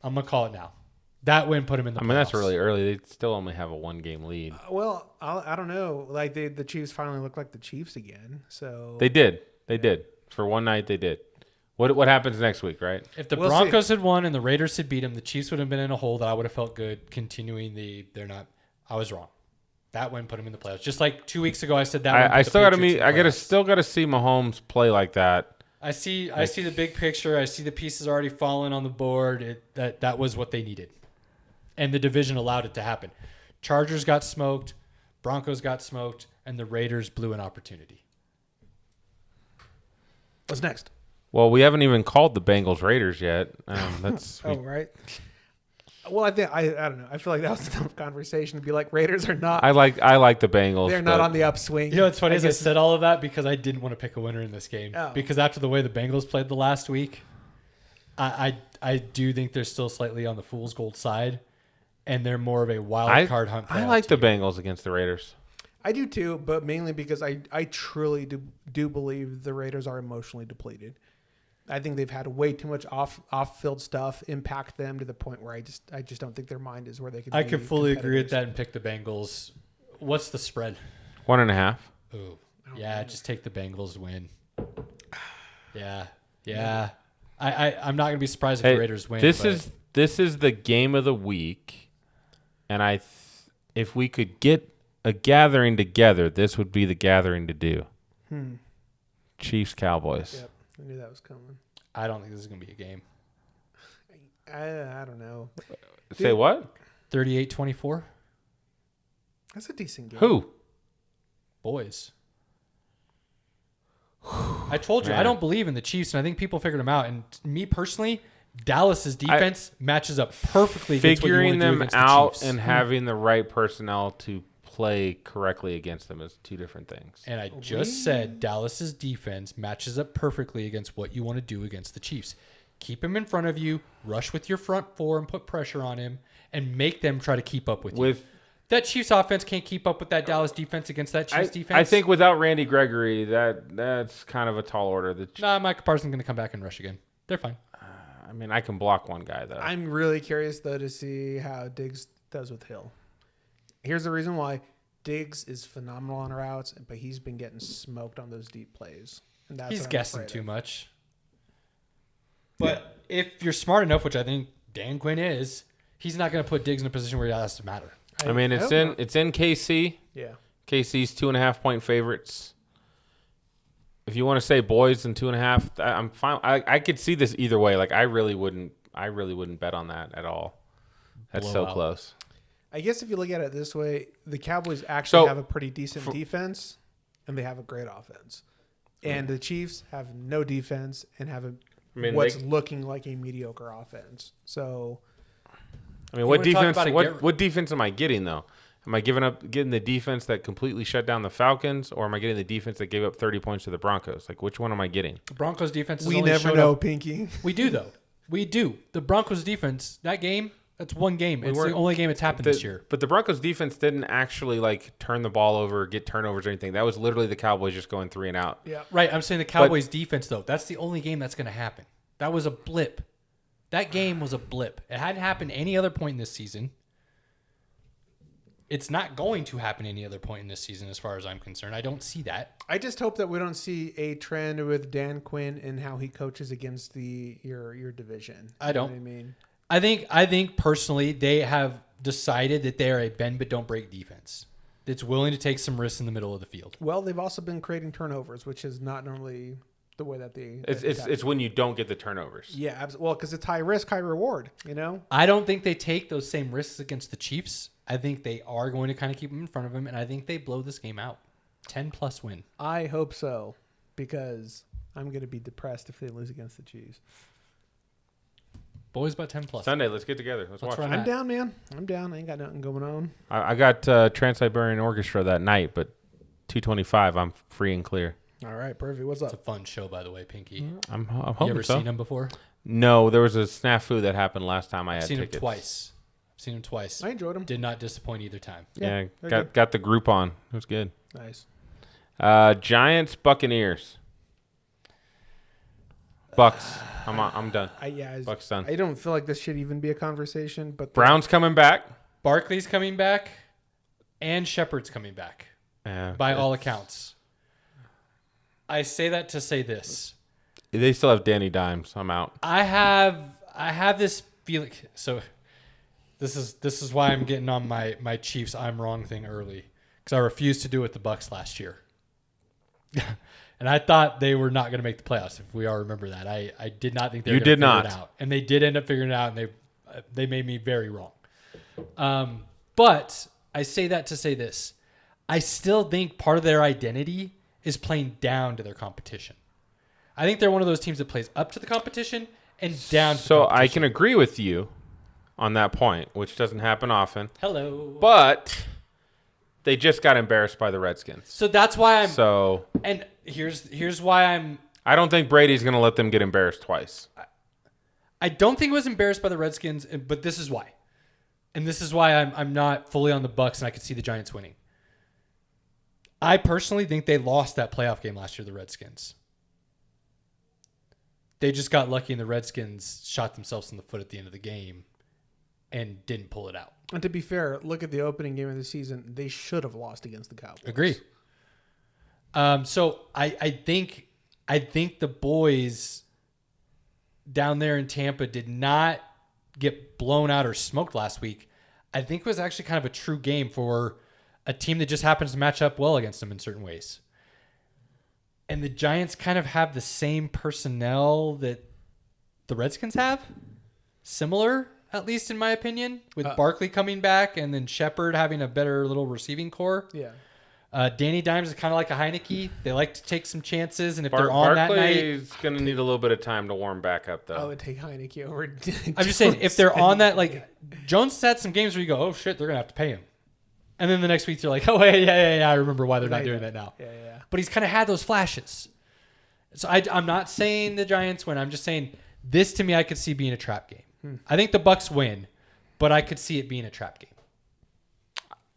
I'm going to call it now. That win put them in the playoffs. I mean, that's really early. They still only have a 1-game lead. Well, I don't know. Like the Chiefs finally look like the Chiefs again. So They did. For one night, they did. What happens next week, right? If the Broncos had won and the Raiders had beat them, the Chiefs would have been in a hole that I would have felt good continuing they're not. I was wrong. That win put them in the playoffs. Just like 2 weeks ago, I said that. I still got to still got to see Mahomes play like that. I see the big picture. I see the pieces already falling on the board. That was what they needed, and the division allowed it to happen. Chargers got smoked, Broncos got smoked, and the Raiders blew an opportunity. What's next? Well, we haven't even called the Bengals Raiders yet. That's right. Well, I think I don't know. I feel like that was a tough conversation to be like Raiders are not. I like the Bengals. They're not on the upswing. You know what's funny is I said all of that because I didn't want to pick a winner in this game. Oh. Because after the way the Bengals played the last week, I do think they're still slightly on the fool's gold side, and they're more of a wild card hunt. I like the Bengals against the Raiders. I do too, but mainly because I truly do believe the Raiders are emotionally depleted. I think they've had way too much off-field stuff impact them to the point where I just don't think their mind is where they can. I could fully agree with that and pick the Bengals. What's the spread? 1.5. Ooh, yeah, just take the Bengals win. Yeah. I'm not gonna be surprised if the Raiders win. This is the game of the week, and if we could get a gathering together, this would be the gathering to do. Chiefs Cowboys. Yep. I knew that was coming. I don't think this is going to be a game. I don't know. Say what? 38-24. That's a decent game. Who? Boys. I told you, Man. I don't believe in the Chiefs, and I think people figured them out. And me personally, Dallas's defense matches up perfectly against what you Figuring want to do them against the out Chiefs. and having the right personnel to play correctly against them is two different things. And I just said Dallas's defense matches up perfectly against what you want to do against the Chiefs. Keep him in front of you, rush with your front four and put pressure on him, and make them try to keep up with you. That Chiefs offense can't keep up with that Dallas defense against that Chiefs defense. I think without Randy Gregory, that's kind of a tall order. Micah Parsons going to come back and rush again. They're fine. I mean, I can block one guy, though. I'm really curious, though, to see how Diggs does with Hill. Here's the reason why. Diggs is phenomenal on routes, but he's been getting smoked on those deep plays. And that's He's what I'm guessing afraid too of. much. But if you're smart enough, which I think Dan Quinn is, he's not going to put Diggs in a position where it has to matter. I mean, it's in KC. Yeah. KC's 2.5-point favorites. If you want to say boys and 2.5, I'm fine. I could see this either way. Like I really wouldn't bet on that at all. That's so Blowout. close. I guess if you look at it this way, the Cowboys actually So, have a pretty decent defense, and they have a great offense. And the Chiefs have no defense and have what's looking like a mediocre offense. So, I mean, what wanna talk defense? about it, What defense am I getting though? Am I getting the defense that completely shut down the Falcons, or am I getting the defense that gave up 30 points to the Broncos? Like, which one am I getting? The Broncos defense we only never showed know, up. Pinky. We do, though. We do. The Broncos defense, that game, that's one game. It's the only game it's happened this year. But the Broncos defense didn't actually like turn the ball over, get turnovers or anything. That was literally the Cowboys just going 3 and out. Yeah. Right. I'm saying the Cowboys defense, though. That's the only game that's going to happen. That was a blip. That game was a blip. It hadn't happened any other point in this season. It's not going to happen any other point in this season as far as I'm concerned. I don't see that. I just hope that we don't see a trend with Dan Quinn and how he coaches against your division. I don't. You know what I mean? I think personally they have decided that they are a bend but don't break defense that's willing to take some risks in the middle of the field. Well, they've also been creating turnovers, which is not normally the way that they. It's when you don't get the turnovers. Yeah, absolutely. Well, because it's high risk, high reward. You know. I don't think they take those same risks against the Chiefs. I think they are going to kind of keep them in front of them, and I think they blow this game out. 10+ win. I hope so, because I'm going to be depressed if they lose against the Chiefs. Boys, about 10+. Sunday, let's get together. Let's watch. run I'm that. down, man. I'm down. I ain't got nothing going on. I got Trans-Siberian Orchestra that night, but 2:25, I'm free and clear. All right, perfect. What's It's a up? fun show, by the way, Pinky. I'm You hoping ever so. seen him before? No, there was a snafu that happened last time I had I've seen tickets. him twice. Seen him twice. I enjoyed them. Did not disappoint either time. Yeah, they're got the group on. It was good. Nice. Giants, Buccaneers. Bucks. I'm done. Bucks done. I don't feel like this should even be a conversation, but Browns coming back. Barkley's coming back, and Shepard's coming back, Yeah, by all accounts. I say that to say this. They still have Danny Dimes. I'm out. I have this feeling. So this is why I'm getting on my Chiefs I'm wrong thing early, because I refused to do it with the Bucks last year. And I thought they were not going to make the playoffs, if we all remember that. I did not think they were You going to did figure not. it out. And they did end up figuring it out, and they made me very wrong. But I say that to say this. I still think part of their identity is playing down to their competition. I think they're one of those teams that plays up to the competition and down to the So competition. I can agree with you on that point, which doesn't happen often. Hello. But they just got embarrassed by the Redskins. So that's why So and here's why I don't think Brady's going to let them get embarrassed twice. I don't think it was embarrassed by the Redskins, but this is why. And this is why I'm not fully on the Bucks and I could see the Giants winning. I personally think they lost that playoff game last year, the Redskins. They just got lucky and the Redskins shot themselves in the foot at the end of the game and didn't pull it out. And to be fair, look at the opening game of the season. They should have lost against the Cowboys. Agree. So I think the boys down there in Tampa did not get blown out or smoked last week. I think it was actually kind of a true game for a team that just happens to match up well against them in certain ways. And the Giants kind of have the same personnel that the Redskins have. Similar, at least in my opinion, with Barkley coming back and then Shepard having a better little receiving core. Yeah. Danny Dimes is kind of like a Heineke. They like to take some chances, and if they're on that night, Barkley's going to need a little bit of time to warm back up, though. I would take Heineke over. I'm just saying, if they're on that, like Jones had some games where you go, oh shit, they're gonna have to pay him, and then the next week you're like, oh yeah, I remember why they're not doing that now. Yeah. But he's kind of had those flashes. So I'm not saying the Giants win. I'm just saying this to me, I could see being a trap game. I think the Bucks win, but I could see it being a trap game.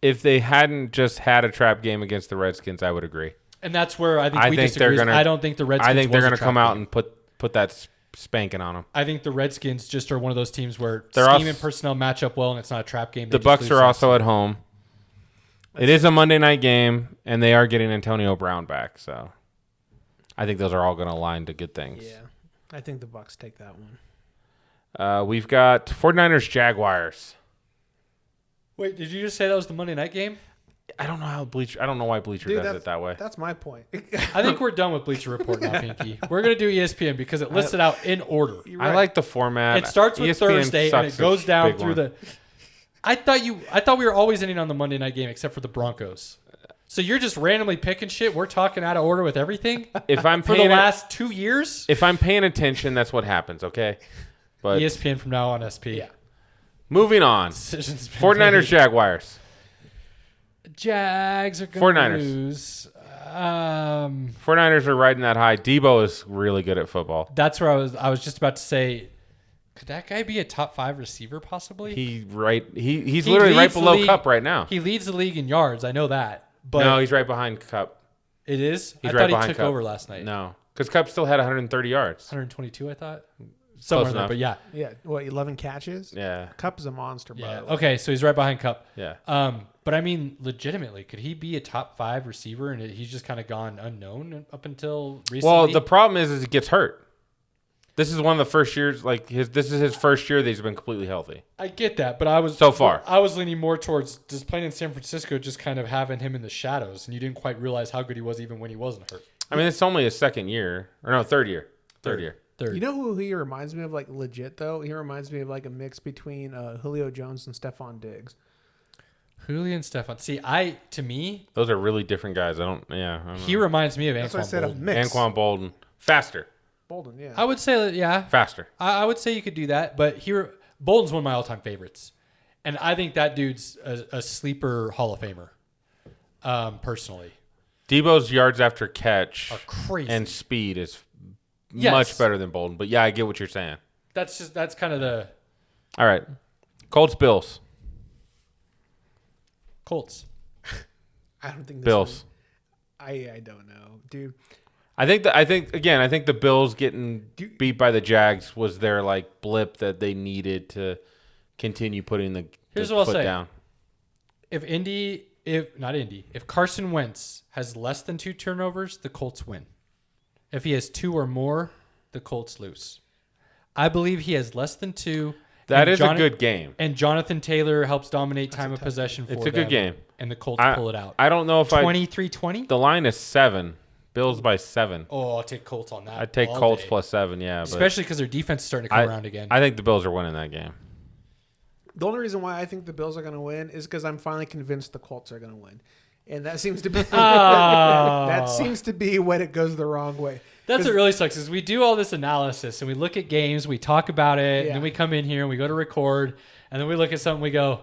If they hadn't just had a trap game against the Redskins, I would agree. And that's where I think we disagree. I don't think the Redskins. I think they're going to come out and put that spanking on them. I think the Redskins just are one of those teams where They're scheme and personnel match up well, and it's not a trap game. The Bucks are also at home. It is a Monday night game, and they are getting Antonio Brown back. So I think those are all going to align to good things. Yeah, I think the Bucks take that one. We've got 49ers Jaguars. Wait, did you just say that was the Monday night game? I don't know why Bleacher does it that way. That's my point. I think we're done with Bleacher Report now, Pinky. We're going to do ESPN because it lists it out in order. Right. I like the format. It starts with ESPN Thursday and it goes down through one. the. I thought we were always ending on the Monday night game except for the Broncos. So you're just randomly picking shit. We're talking out of order with everything. If I'm for the last 2 years. If I'm paying attention, that's what happens. Okay, but ESPN from now on SP. Yeah. Moving on. 49ers Jaguars. Jags are going to lose. 49ers are riding that high. Debo is really good at football. That's where I was just about to say, could that guy be a top 5 receiver possibly? He's literally right below Kupp right now. He leads the league in yards. I know that. But no, he's right behind Kupp. It is? He's I right thought he took Kupp. over last night. No, because Kupp still had 130 yards. 122, I thought. Somewhere in there, enough. but yeah. Yeah, what, 11 catches? Yeah. Cup is a monster, Yeah. by the way. Okay, so he's right behind Kupp. Yeah. But I mean, legitimately, could he be a top 5 receiver and he's just kind of gone unknown up until recently? Well, the problem is he gets hurt. This is one of the first years, this is his first year that he's been completely healthy. I get that, but I was leaning more towards just playing in San Francisco, just kind of having him in the shadows, and you didn't quite realize how good he was even when he wasn't hurt. I mean, it's only his second year, or no, third year. Third. You know who he reminds me of, like, legit, though? He reminds me of, like, a mix between Julio Jones and Stephon Diggs. Julio and Stephon. See, to me... Those are really different guys. I don't know. He reminds me of That's Anquan what I said, Bolden. a mix. Anquan Bolden. Faster. Bolden, yeah. I would say, yeah. Faster. I would say you could do that, but Bolden's one of my all-time favorites. And I think that dude's a sleeper Hall of Famer, personally. Debo's yards after catch Are crazy. and speed is Yes. much better than Bolden. But, yeah, I get what you're saying. That's kind of the... All right. Colts, Bills. Colts. I don't think this Bills. I don't know, dude. I think the Bills getting beat by the Jags was their like blip that they needed to continue putting the Here's what I'll foot say. down. If Carson Wentz has less than 2 turnovers, the Colts win. If he has 2 or more, the Colts lose. I believe he has less than 2. That is a good game. And Jonathan Taylor helps dominate time of possession for them. It's a good game. And the Colts pull it out. I don't know if 23-20? The line is 7. Bills by 7. Oh, I'll take Colts on that. I'd take all Colts day. plus 7, yeah. Especially because their defense is starting to come around again. I think the Bills are winning that game. The only reason why I think the Bills are going to win is because I'm finally convinced the Colts are going to win. And that seems to be that seems to be when it goes the wrong way. That's what really sucks is we do all this analysis and we look at games, we talk about it, and then we come in here and we go to record, and then we look at something, we go,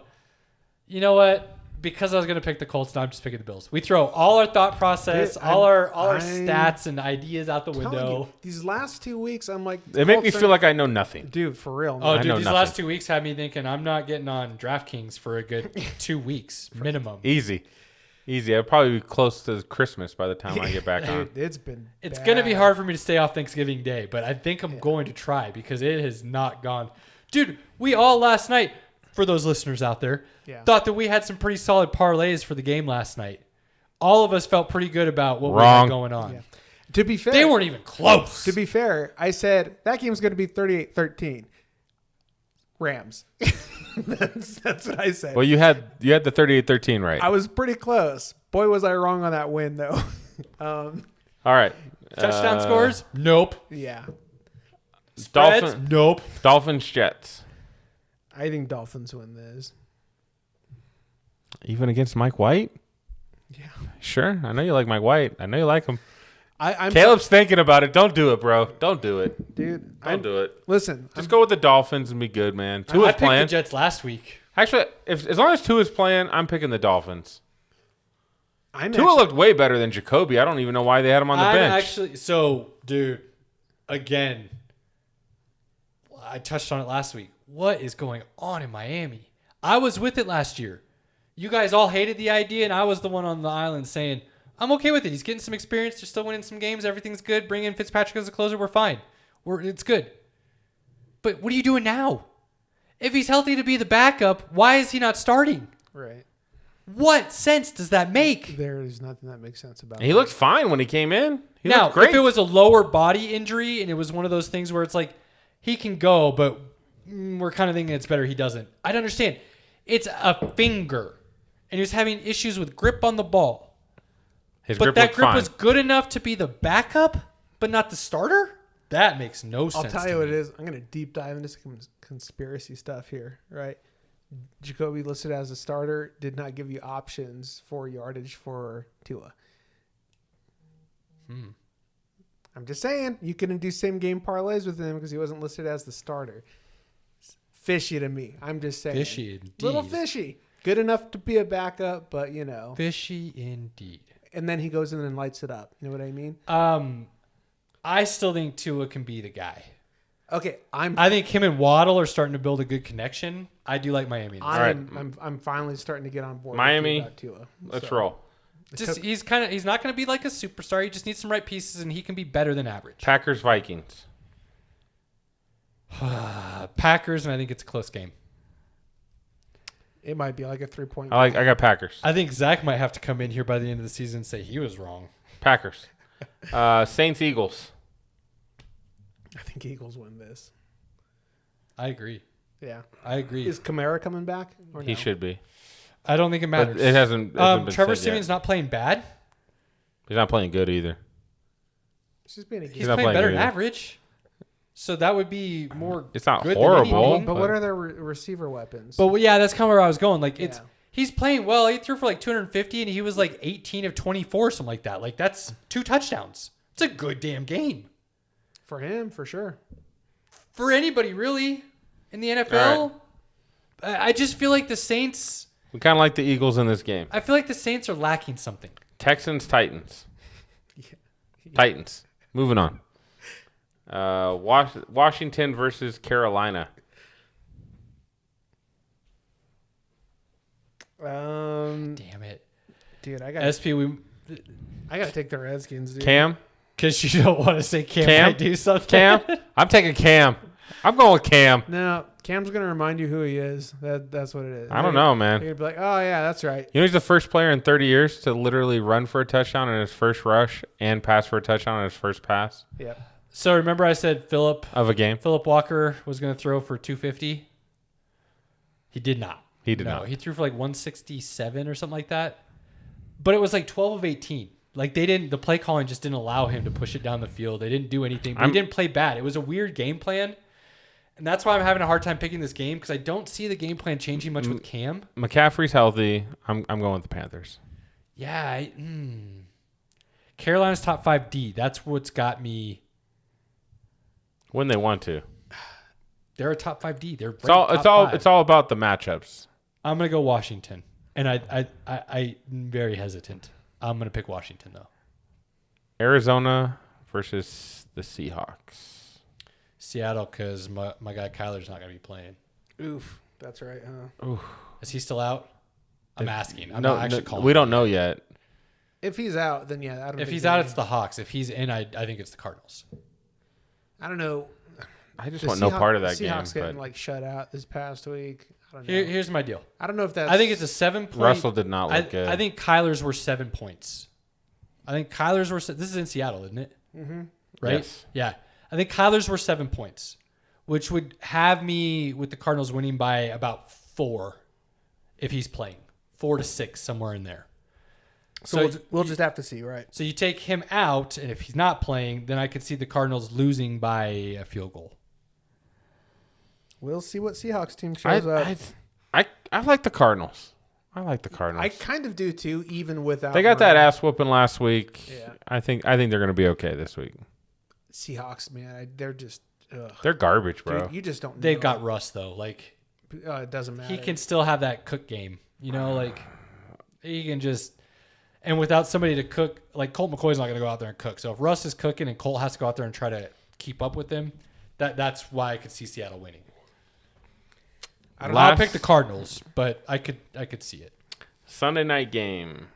you know what? Because I was going to pick the Colts, now I'm just picking the Bills. We throw all our thought process, all our stats and ideas out the window. These last 2 weeks, I'm like... It made me feel like I know nothing. Dude, for real. Oh, Man. dude, these nothing. last 2 weeks had me thinking I'm not getting on DraftKings for a good 2 weeks minimum. Easy. I'll probably be close to Christmas by the time I get back on. It's been It's going to be hard for me to stay off Thanksgiving Day, but I think I'm going to try because it has not gone. Dude, we all last night, for those listeners out there, thought that we had some pretty solid parlays for the game last night. All of us felt pretty good about what we had going on. Yeah. To be fair, they weren't even close. To be fair, I said that game's going to be 38-13. Rams. That's what I said. Well, you had the 38-13 right. I was pretty close. Boy, was I wrong on that win, though. All right. Touchdown scores? Nope. Yeah. Spreads? Nope. Dolphins, Jets. I think Dolphins win this. Even against Mike White? Yeah. Sure. I know you like Mike White. I know you like him. I'm Caleb's thinking about it. Don't do it, bro. Don't do it. dude. Don't do it. Listen, Just go with the Dolphins and be good, man. Tua's I picked playing. the Jets last week. Actually, as long as Tua's playing, I'm picking the Dolphins. I'm Tua looked way better than Jacoby. I don't even know why they had him on the bench. Dude, again, I touched on it last week. What is going on in Miami? I was with it last year. You guys all hated the idea, and I was the one on the island saying, I'm okay with it. He's getting some experience. They're still winning some games. Everything's good. Bring in Fitzpatrick as a closer. We're fine. It's good. But what are you doing now? If he's healthy to be the backup, why is he not starting? right. What sense does that make? There is nothing that makes sense about it. He looked fine when he came in. He Now, looked great. if it was a lower body injury and it was one of those things where it's like, he can go, but we're kind of thinking it's better he doesn't. I'd understand. It's a finger. And he was having issues with grip on the ball. His But grip that looked grip fine. was good enough to be the backup, but not the starter? That makes no sense. I'll tell to you what me. it is. I'm going to deep dive into some conspiracy stuff here, right? Jacoby listed as a starter did not give you options for yardage for Tua. I'm just saying you couldn't do same game parlays with him because he wasn't listed as the starter. It's fishy to me. I'm just saying. Fishy indeed. Little fishy. Good enough to be a backup, but Fishy indeed. And then he goes in and lights it up. You know what I mean? I still think Tua can be the guy. Okay, I think him and Waddle are starting to build a good connection. I do like Miami. in this. I'm finally starting to get on board. Miami, with Tua. Let's roll. He's not going to be like a superstar. He just needs some right pieces, and he can be better than average. Packers, Vikings. Packers, and I think it's a close game. It might be like a 3-point. I got Packers. I think Zach might have to come in here by the end of the season and say he was wrong. Packers. Saints, Eagles. I think Eagles win this. I agree. Yeah. I agree. Is Kamara coming back? Or He no? should be. I don't think it matters. But it hasn't been Trevor said yet. Simeon's not playing bad. He's not playing good either. It's just being a He's not playing playing better good than either. average. So that would be more. It's not good than horrible. anything. But what are their receiver weapons? But yeah, that's kind of where I was going. Like Yeah. he's playing well. He threw for like 250, and he was like 18 of 24, something like that. Like that's 2 touchdowns. It's a good damn game For him, for sure. for anybody really in the NFL. I just feel like the Saints. We kind of like the Eagles in this game. I feel like the Saints are lacking something. Texans, Titans. Titans. Moving on. Washington versus Carolina. Damn it, Dude, I got to take the Redskins, dude. Cam? because you don't want to say Cam might do something. Cam? I'm taking Cam. I'm going with Cam. No, Cam's gonna remind you who he is. That's what it is. I don't know, man. You're gonna be like, oh yeah, that's right. You know he's the first player in 30 years to literally run for a touchdown in his first rush and pass for a touchdown in his first pass Yep. So remember, I said Philip of a game. Walker was going to throw for 250. He did not. He did not. He threw for like 167 or something like that. But it was like 12 of 18. Like the play calling just didn't allow him to push it down the field. They didn't do anything. But he didn't play bad. It was a weird game plan. And that's why I'm having a hard time picking this game because I don't see the game plan changing much with Cam. McCaffrey's healthy. I'm going with the Panthers. Yeah. Carolina's top 5D. That's what's got me. When they want to. They're a top 5D. They're It's all about the matchups. I'm gonna go Washington, and I'm very hesitant. I'm gonna pick Washington though. Arizona versus the Seahawks. Seattle, because my guy Kyler's not gonna be playing. Oof. That's right, huh? Ooh. Is he still out? I'm asking. I'm No, not actually calling. we don't know yet. If he's out, then yeah. I don't If think he's they- out, it's the Hawks. If he's in, I think it's the Cardinals. I don't know. I just The want no part of that the game. Seahawks getting But like shut out this past week. I don't know. Here's my deal. I don't know if that's. I think it's a 7-point. Russell did not look good. I think Kyler's were 7 points. I think Kyler's were. This is in Seattle, isn't it? Mm-hmm. Right? Yes. Yeah. I think Kyler's were 7 points, which would have me with the Cardinals winning by about 4 if he's playing. 4 to 6, somewhere in there. So we'll just have to see, right? So you take him out, and if he's not playing, then I could see the Cardinals losing by a field goal. We'll see what Seahawks team shows up. I like the Cardinals. I like the Cardinals. I kind of do too, even without. They got Murray. that ass whooping last week. Yeah. I think they're going to be okay this week. Seahawks, man, they're just. Ugh. They're garbage, bro. Dude, you just don't. They've know. got Russ though. Like It doesn't matter. he can still have that cook game. You know, like he can just. And without somebody to cook, like Colt McCoy's not going to go out there and cook. So if Russ is cooking and Colt has to go out there and try to keep up with him, that's why I could see Seattle winning. I'll pick the Cardinals, but I could see it. Sunday night game.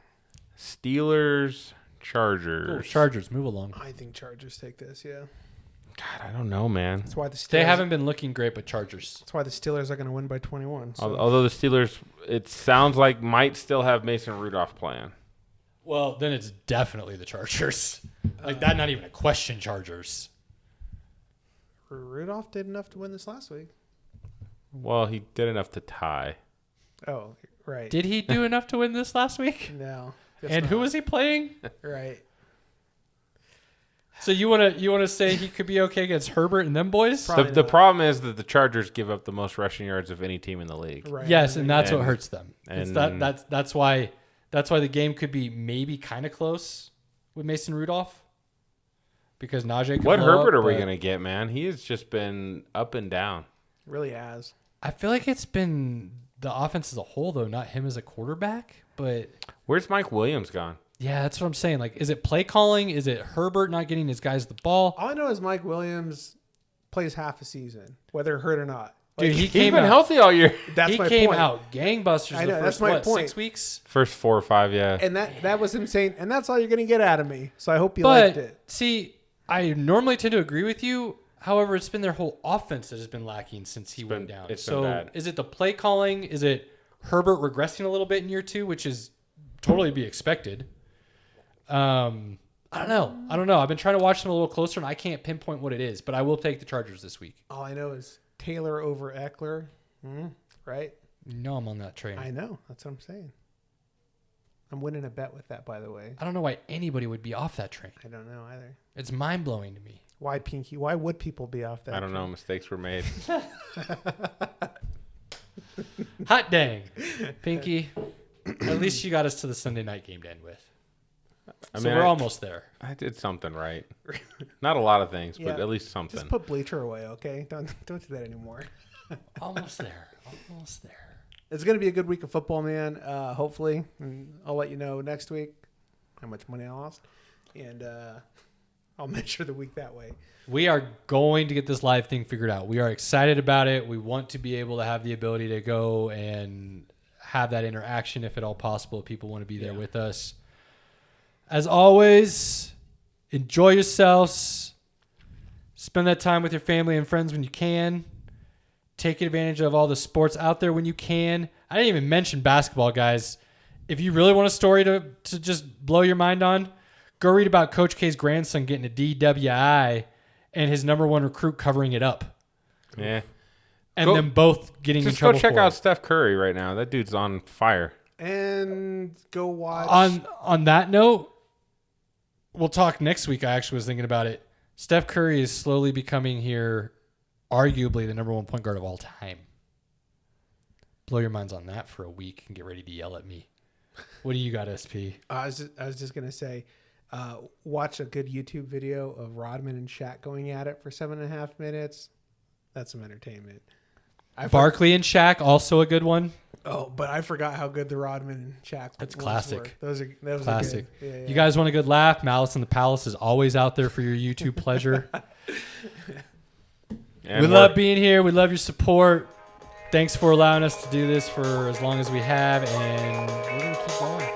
Steelers, Chargers. Oh, Chargers, move along. I think Chargers take this. Yeah. God, I don't know, man. That's why the Steelers. They haven't been looking great, but Chargers. That's why the Steelers are going to win by 21. So. Although the Steelers, it sounds like might still have Mason Rudolph playing. Well, then it's definitely the Chargers. Like that's not even a question. Chargers. Rudolph did enough to win this last week. Well, he did enough to tie. Oh, right. Did he do enough to win this last week? No. And who was he playing? Right. So you wanna say he could be okay against Herbert and them boys? The problem is that the Chargers give up the most rushing yards of any team in the league. Right. Yes, and that's what hurts them. It's and- that's why the game could be maybe kind of close with Mason Rudolph because Najee. What Herbert are we gonna get, man? He has just been up and down. Really has. I feel like it's been the offense as a whole, though, not him as a quarterback. But Where's Mike Williams gone? yeah, that's what I'm saying. Like, is it play calling? Is it Herbert not getting his guys the ball? All I know is Mike Williams plays half a season, whether hurt or not. Dude, he He's came been out. healthy all year. That's He my came point. out gangbusters. I know, the that's first, my what, point. 6 weeks. First 4 or 5, yeah. And that was insane. And that's all you're going to get out of me. So I hope you liked But it. see, I normally tend to agree with you. However, it's been their whole offense that has been lacking since he went down. It's so been bad. is it the play calling? Is it Herbert regressing a little bit in year 2, which is totally be expected? I don't know. I've been trying to watch them a little closer, and I can't pinpoint what it is. But I will take the Chargers this week. All I know is Taylor over Eckler. Right? You know I'm on that train. I know. That's what I'm saying. I'm winning a bet with that, by the way. I don't know why anybody would be off that train. I don't know either. It's mind blowing to me. Why, Pinky? Why would people be off that? I don't know. Mistakes were made. Hot dang, Pinky. At least you got us to the Sunday night game to end with. We're almost there. I did something right. Not a lot of things, but Yeah. at least something. Just put Bleacher away, okay? Don't do that anymore. Almost there. Almost there. It's going to be a good week of football, man. Hopefully. And I'll let you know next week how much money I lost. And I'll measure the week that way. We are going to get this live thing figured out. We are excited about it. We want to be able to have the ability to go and have that interaction if at all possible. If people want to be there with us. As always, enjoy yourselves. Spend that time with your family and friends when you can. Take advantage of all the sports out there when you can. I didn't even mention basketball, guys. If you really want a story to just blow your mind on, go read about Coach K's grandson getting a DWI and his number one recruit covering it up. Yeah. And them both getting in Just trouble go check for out it. Steph Curry right now. That dude's on fire. And go watch. On that note, we'll talk next week. I actually was thinking about it. Steph Curry is slowly becoming here arguably the number one point guard of all time. Blow your minds on that for a week and get ready to yell at me. What do you got, SP? I was just going to say, watch a good YouTube video of Rodman and Shaq going at it for 7.5 minutes. That's some entertainment. Barkley and Shaq, also a good one. Oh, but I forgot how good the Rodman and Shaq That's ones classic. were. Those are Classic. good. Yeah. You guys want a good laugh? Malice in the Palace is always out there for your YouTube pleasure. We love being here. We love your support. Thanks for allowing us to do this for as long as we have, and we're going to keep going.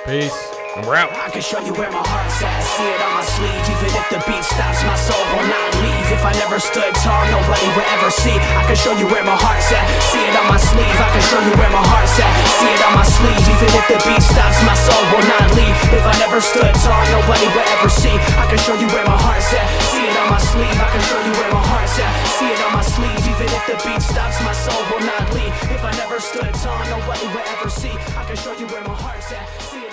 Peace. And we're out. I can show you where my heart's at, see it on my sleeve. Even if the beat stops, my soul will not leave. If I never stood tall, nobody will ever see. I can show you where my heart's at, see it on my sleeve. I can show you where my heart's at, see it on my sleeve. Even if the beat stops, my soul will not leave. If I never stood tall, nobody will ever see. I can show you where my heart's at, see it on my sleeve. I can show you where my heart's at, see it on my sleeve. Even if the beat stops, my soul will not leave. If I never stood tall, nobody will ever see. I can show you where my heart's at, see